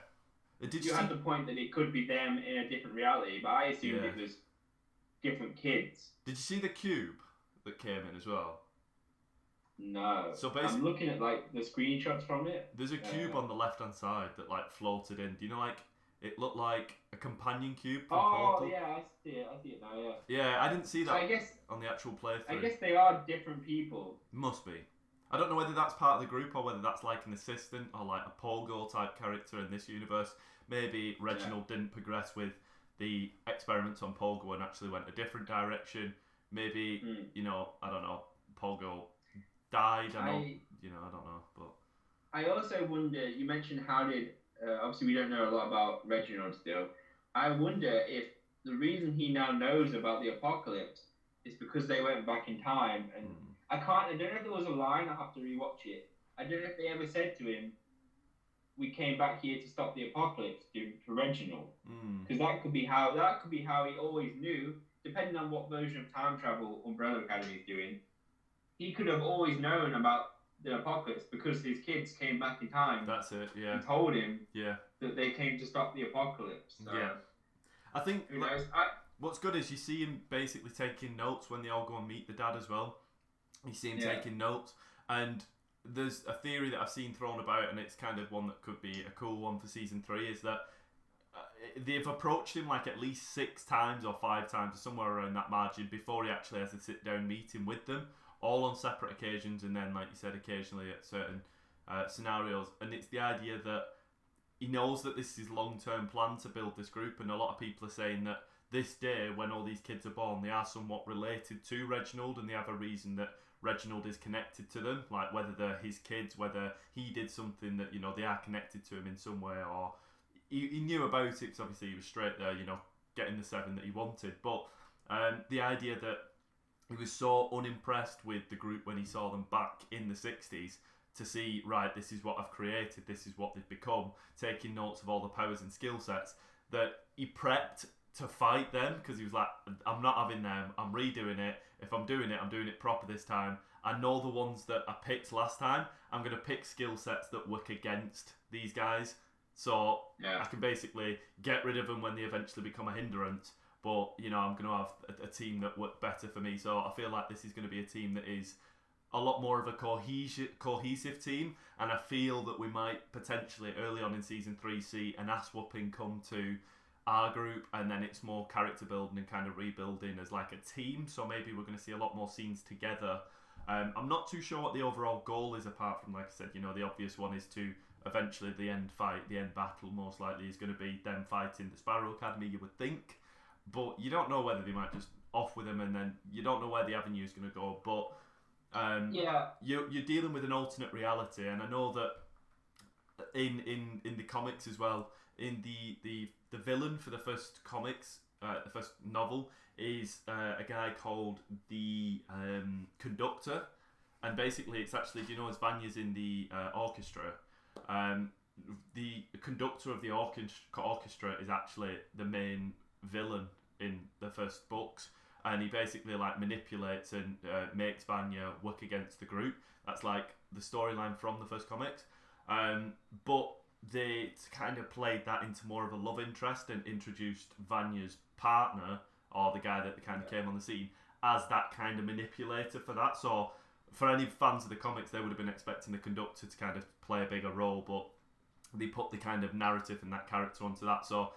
Did you had the point that it could be them in a different reality, but I assumed it was different kids. Did you see the cube that came in as well? No. So basically, I'm looking at like the screenshots from it. There's a cube on the left hand side that like floated in. Do you know, like it looked like a companion cube from Portal? Yeah, I see it now. Yeah. Yeah, I didn't see that. So I guess on the actual playthrough. I guess they are different people. Must be. I don't know whether that's part of the group or whether that's like an assistant or like a Pogo type character in this universe. Maybe Reginald didn't progress with the experiments on Pogo and actually went a different direction. Maybe, you know, I don't know, Pogo died. I don't know. But I also wonder, you mentioned how did, obviously we don't know a lot about Reginald still. I wonder if the reason he now knows about the apocalypse is because they went back in time and I don't know if there was a line, I'll have to rewatch it. I don't know if they ever said to him, we came back here to stop the apocalypse to Reginald. Because that could be how he always knew, depending on what version of time travel Umbrella Academy is doing, he could have always known about the apocalypse because his kids came back in time. That's it, yeah. And told him that they came to stop the apocalypse. So, yeah. I think who knows? what's good is you see him basically taking notes when they all go and meet the dad as well. You see him taking notes, and there's a theory that I've seen thrown about, and it's kind of one that could be a cool one for season 3, is that they've approached him like at least 6 times or 5 times or somewhere around that margin before he actually has a sit down meeting with them, all on separate occasions, and then like you said, occasionally at certain scenarios. And it's the idea that he knows that this is long-term plan to build this group, and a lot of people are saying that this day when all these kids are born, they are somewhat related to Reginald, and they have a reason that Reginald is connected to them, like whether they're his kids, whether he did something that, you know, they are connected to him in some way, or he knew about it because obviously he was straight there, you know, getting the 7 that he wanted. But the idea that he was so unimpressed with the group when he saw them back in the 60s to see, right, this is what I've created, this is what they've become, taking notes of all the powers and skill sets, that he prepped to fight them, because he was like, I'm not having them, I'm redoing it. If I'm doing it proper this time. I know the ones that I picked last time, I'm going to pick skill sets that work against these guys, so I can basically get rid of them when they eventually become a hindrance, but, you know, I'm going to have a team that work better for me. So I feel like this is going to be a team that is a lot more of a cohesive team, and I feel that we might potentially early on in season 3 see an ass whooping come to our group, and then it's more character building and kind of rebuilding as like a team. So maybe we're going to see a lot more scenes together. I'm not too sure what the overall goal is, apart from, like I said, the obvious one is to eventually the end fight, the end battle most likely is going to be them fighting the Sparrow Academy, you would think, but you don't know whether they might just off with them, and then you don't know where the avenue is going to go. But you're dealing with an alternate reality, and I know that in the comics as well, in the villain for the first comics, the first novel is a guy called the Conductor, and basically it's actually, do you know, as Vanya's in the orchestra, the conductor of the orchestra is actually the main villain in the first books, and he basically like manipulates and makes Vanya work against the group. That's like the storyline from the first comics, but they kind of played that into more of a love interest and introduced Vanya's partner, or the guy that kind of came on the scene, as that kind of manipulator for that. So for any fans of the comics, they would have been expecting the Conductor to kind of play a bigger role, but they put the kind of narrative and that character onto that. So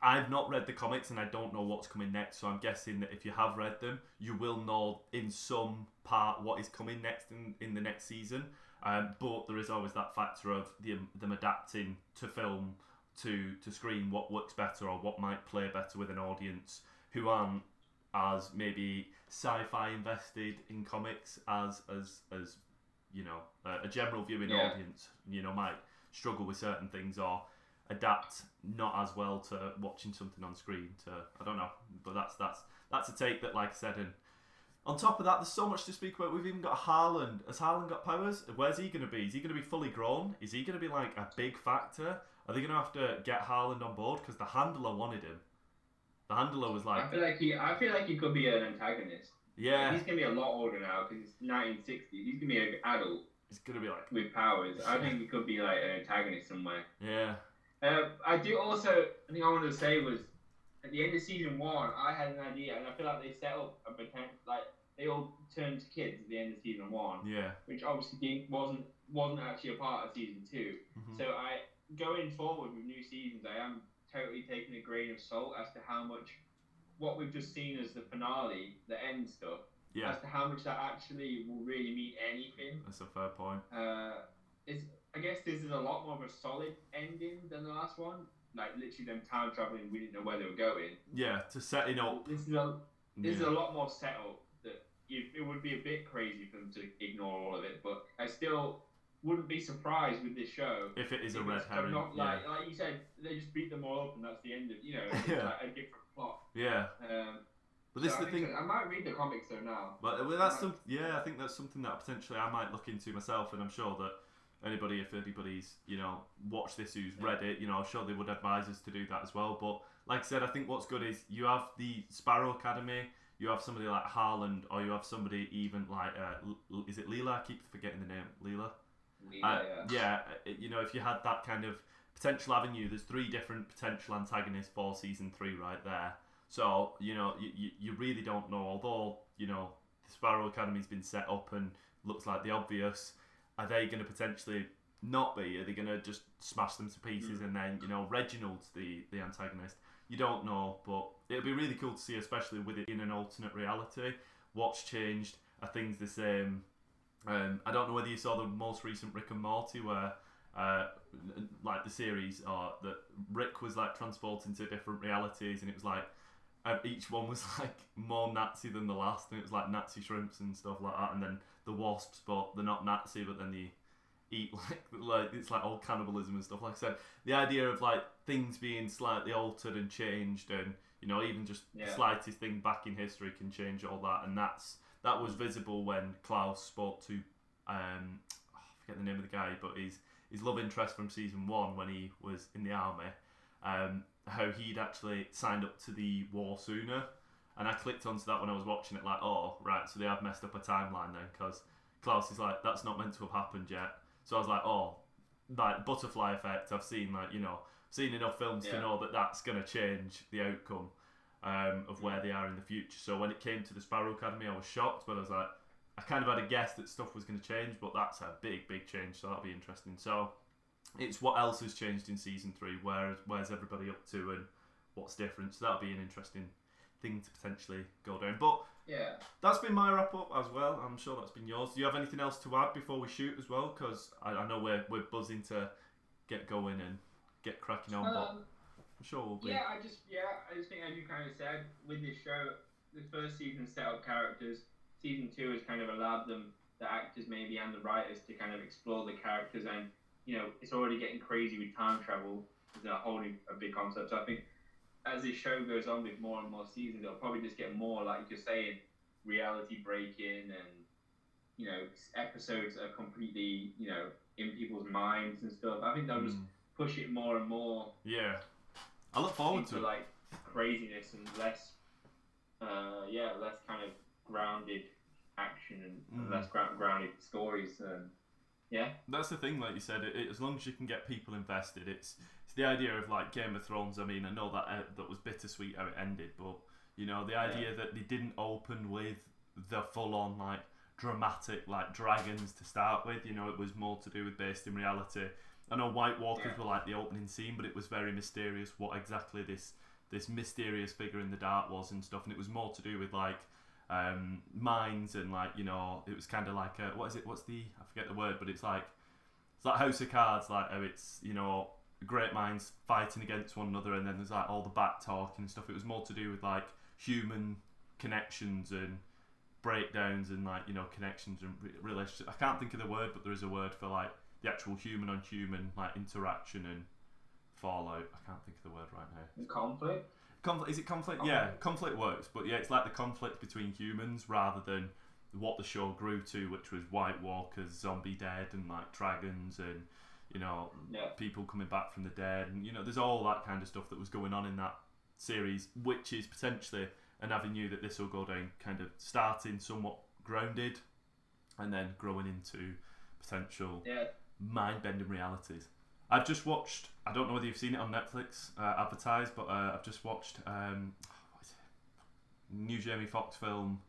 I've not read the comics and I don't know what's coming next, so I'm guessing that if you have read them, you will know in some part what is coming next in the next season. But there is always that factor of them adapting to film, to screen, what works better or what might play better with an audience who aren't as maybe sci-fi invested in comics as a general viewing audience might struggle with certain things or adapt not as well to watching something on screen. I don't know, but that's a take that, like I said. And on top of that, there's so much to speak about. We've even got Haaland. Has Haaland got powers? Where's he going to be? Is he going to be fully grown? Is he going to be like a big factor? Are they going to have to get Haaland on board? Because the handler wanted him. The handler was like, I feel like he could be an antagonist. Yeah, he's gonna be a lot older now because it's 1960s. He's gonna be an adult. He's gonna be like with powers. I think he could be like an antagonist somewhere. Yeah. I think I wanted to say was at the end of season 1, I had an idea, and I feel like they set up a potential, like they all turned to kids at the end of season 1. Yeah. Which obviously wasn't actually a part of season 2. Mm-hmm. So going forward with new seasons, I am totally taking a grain of salt as to how much what we've just seen as the finale, the end stuff, as to how much that actually will really mean anything. That's a fair point. I guess this is a lot more of a solid ending than the last one. Like literally them time traveling, we didn't know where they were going. Yeah, to set it up. This is a lot more set up that it would be a bit crazy for them to ignore all of it, but I still wouldn't be surprised with this show if it is a red herring. Not like you said, they just beat them all up and that's the end of it's like a different plot. Yeah. But this is the thing. I might read the comics though now. But that's I think that's something that potentially I might look into myself, and I'm sure that if anybody's watched this who's read it, I'm sure they would advise us to do that as well. But like I said, I think what's good is you have the Sparrow Academy, you have somebody like Haaland, or you have somebody even like is it Leela? I keep forgetting the name. Leela. If you had that kind of potential avenue, there's 3 different potential antagonists for season 3 right there. So you really don't know. Although the Sparrow Academy's been set up and looks like the obvious, are they going to potentially not be? Are they going to just smash them to pieces and then Reginald's the antagonist? You don't know, but it'll be really cool to see, especially with it in an alternate reality. What's changed? Are things the same? I don't know whether you saw the most recent Rick and Morty where like the series, or that Rick was like transported into different realities, and it was like each one was like more Nazi than the last, and it was like Nazi shrimps and stuff like that, and then the wasps, but they're not Nazi, but then they eat like it's like all cannibalism and stuff. Like I said, the idea of like things being slightly altered and changed, and even just the slightest thing back in history can change all that, and that was visible when Klaus spoke to I forget the name of the guy, but his love interest from season 1 when he was in the army, how he'd actually signed up to the war sooner, and I clicked onto that when I was watching it, like, oh right, so they have messed up a timeline then, because Klaus is like, that's not meant to have happened yet. So I was like, oh, like butterfly effect. I've seen seen enough films to know that that's going to change the outcome of where they are in the future. So when it came to the Sparrow Academy, I was shocked, but I was like, I kind of had a guess that stuff was going to change, but that's a big change, so that'll be interesting. So it's what else has changed in season 3, where's everybody up to, and what's different. So that'll be an interesting thing to potentially go down. But Yeah. that's been my wrap up as well. I'm sure that's been yours. Do you have anything else to add before we shoot as well? Because I know we're buzzing to get going and get cracking on, but I'm sure we'll be. I just think, as you kind of said, with this show, the first season set up characters. Season 2 has kind of allowed them, the actors maybe and the writers, to kind of explore the characters, and it's already getting crazy with time travel. It's a whole new, a big concept. So I think as this show goes on with more and more seasons, it'll probably just get more, like you're saying, reality breaking, and episodes are completely in people's minds and stuff. I think they'll just push it more and more. Yeah, I look forward to it. Like craziness and less kind of grounded action and less grounded stories. That's the thing, like you said, as long as you can get people invested, it's the idea of like Game of Thrones. I mean, I know that was bittersweet how it ended, but the idea that they didn't open with the full on like dramatic like dragons to start with. It was more to do with based in reality. I know White Walkers were like the opening scene, but it was very mysterious what exactly this mysterious figure in the dark was and stuff, and it was more to do with like minds and like it was kind of like I forget the word, but it's like House of Cards, like how it's great minds fighting against one another, and then there's like all the back talking and stuff. It was more to do with like human connections and breakdowns and like connections and relationships. I can't think of the word, but there is a word for like the actual human on human like interaction and fallout. I can't think of the word right now. Conflict. Is it conflict? Yeah, conflict works, but yeah, it's like the conflict between humans rather than what the show grew to, which was White Walkers, zombie dead, and like dragons, and people coming back from the dead, and there's all that kind of stuff that was going on in that series, which is potentially an avenue that this will go down, kind of starting somewhat grounded, and then growing into potential mind-bending realities. I've just watched, I don't know whether you've seen it on Netflix advertised, but I've just watched new Jamie Foxx film.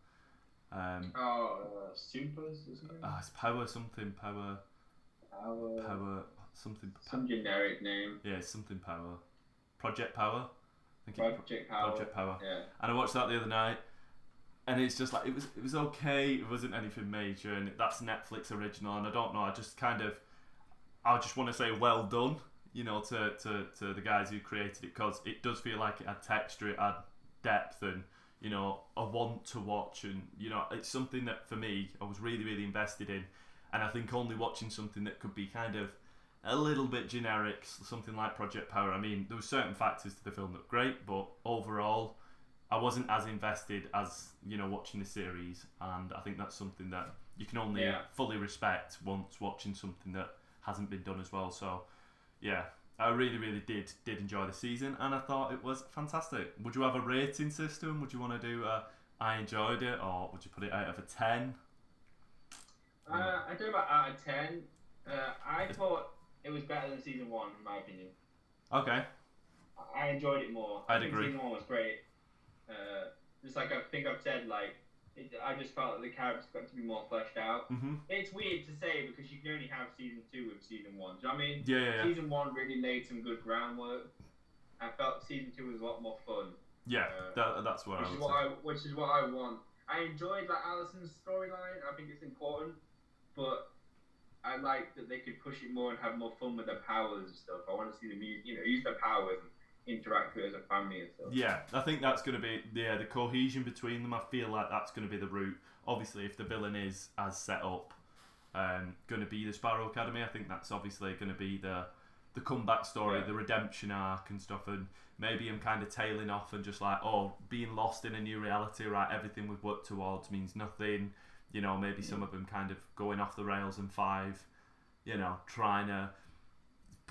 Supers, isn't it? It's Power something, Power something. Some generic name. Yeah, it's something Power. Project Power. Project Power. Yeah. And I watched that the other night, and it's just like it was okay. It wasn't anything major, and that's Netflix original. And I don't know. I just want to say well done, to the guys who created it, because it does feel like it had texture, it had depth, and a want to watch, and it's something that for me I was really, really invested in. And I think only watching something that could be kind of a little bit generic, something like Project Power, I mean, there were certain factors to the film that were great, but overall I wasn't as invested as watching the series, and I think that's something that you can only fully respect once watching something that hasn't been done as well. So I really, really did enjoy the season, and I thought it was fantastic. Would you have a rating system? Would you want to do I enjoyed it, or would you put it out of a 10? I do about out of 10. I thought it was better than season 1, in my opinion. Okay. I enjoyed it more. I'd agree. Season 1 was great. Just like I think I've said, I just felt that the characters got to be more fleshed out. Mm-hmm. It's weird to say because you can only have season 2 with season 1. Do you know what I mean? Yeah. Season 1 really laid some good groundwork. I felt season 2 was a lot more fun. Yeah, that's what which is what I want. I enjoyed Alison's storyline. I think it's important, but I like that they could push it more and have more fun with their powers and stuff. I want to see them use their powers and interact with it as a family and stuff. Yeah, I think that's going to be the cohesion between them. I feel like that's going to be the route. Obviously, if the villain is as set up, going to be the Sparrow Academy, I think that's obviously going to be the comeback story, the redemption arc and stuff, and maybe him kind of tailing off and just like, being lost in a new reality, right? Everything we've worked towards means nothing. Maybe some of them kind of going off the rails, and 5, trying to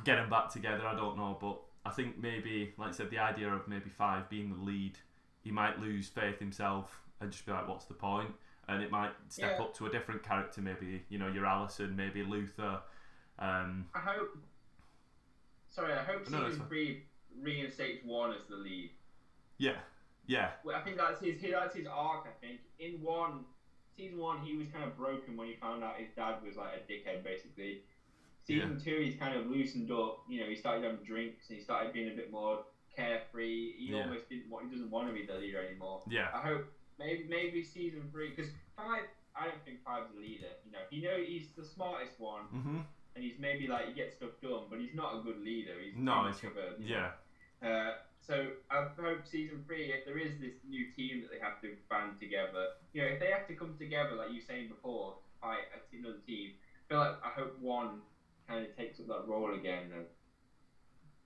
get them back together. I don't know, but I think maybe, like I said, the idea of maybe 5 being the lead, he might lose faith himself and just be like, what's the point? And it might step up to a different character, maybe, your Allison, maybe Luther. I hope season 3 reinstates 1 as the lead. Yeah. Well, I think that's his arc, I think. In 1, season 1, he was kind of broken when he found out his dad was like a dickhead, basically. Season 2, he's kind of loosened up. You know, he started having drinks and he started being a bit more carefree. He almost didn't want. He doesn't want to be the leader anymore. Yeah. I hope maybe season 3, because 5, I don't think 5's a leader. You know, he's the smartest one, and he's maybe like he gets stuff done, but he's not a good leader. He's So I hope season 3, if there is this new team that they have to band together, you know, if they have to come together, like you were saying before, to fight another team, I feel like I hope one kind of takes up that role again of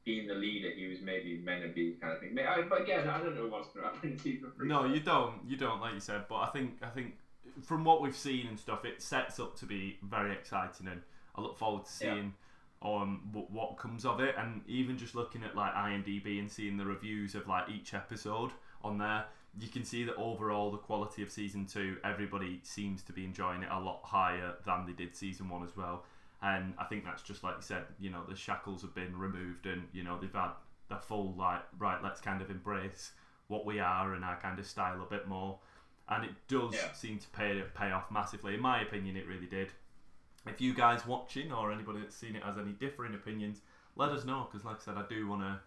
being the leader he was maybe meant to be, kind of thing. But again, I don't know what's going to happen in season 3. No, you don't, like you said. But I think from what we've seen and stuff, it sets up to be very exciting, and I look forward to seeing what comes of it. And even just looking at like IMDb and seeing the reviews of like each episode on there, you can see that overall the quality of season 2, everybody seems to be enjoying it a lot higher than they did season 1 as well. And I think that's just like you said, you know, the shackles have been removed, and you know they've had the full like, right, let's kind of embrace what we are and our kind of style a bit more. And it does seem to pay off massively. In my opinion, it really did. If you guys watching or anybody that's seen it has any differing opinions, let us know, because like I said, I do want to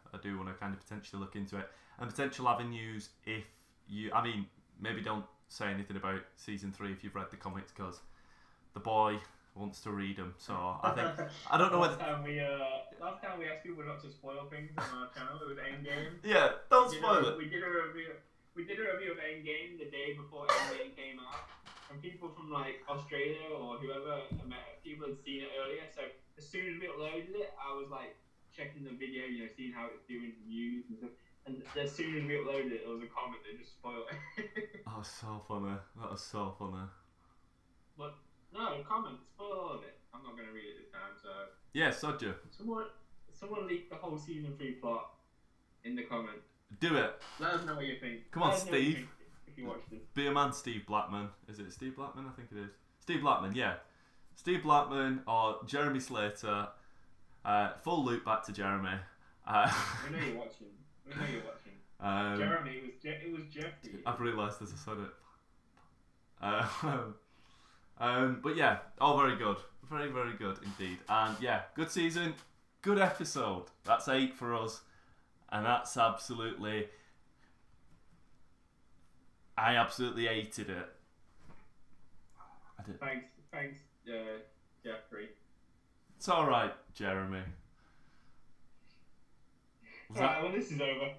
kind of potentially look into it and potential avenues. If you, I mean, maybe don't say anything about season 3 if you've read the comics, because the boy wants to read them. So I think I don't know whether last time we asked people not to spoil things on our channel. It was Endgame. Yeah, don't spoil it. We did a review of Endgame the day before Endgame came out, and people from like Australia or whoever, people had seen it earlier. So as soon as we uploaded it, I was like checking the video, you know, seeing how it's doing views and stuff. And as soon as we uploaded it, there was a comment that just spoiled it. Oh, so funny. That was so funny. But no, comment, spoil all of it. I'm not going to read it this time, so. Yeah, sod you. Someone leaked the whole season 3 plot in the comment. Do it. Let us know what you think. Come on, Steve. If you watch this. Be a man, Steve Blackman. Is it Steve Blackman? I think it is. Steve Blackman, yeah. Steve Blackman or Jeremy Slater. Full loop back to Jeremy. We know you're watching. Jeremy, it was Jeffrey. I've realised as I said it. But yeah, all very good. Very, very good indeed. And yeah, good season, good episode. That's 8 for us. And that's absolutely... I absolutely hated it. I did. Thanks, Jeffrey. It's alright, Jeremy. Right, well, this is over.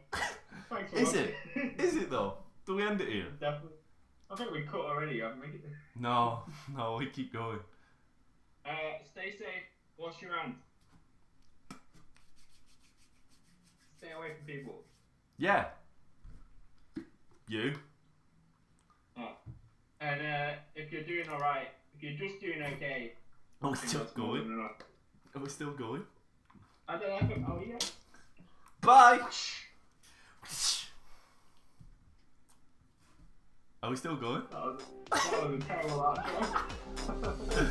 Thanks for Is watching. it? Is it though? Do we end it here? Definitely. I think we cut already, haven't we? No, we keep going. Stay safe. Wash your hands. Stay away from people. Yeah. You. And if you're doing alright, if you're just doing okay. Are we still going? Are we still going? I don't know. Oh yeah. Bye! Are we still going? That was a terrible outro.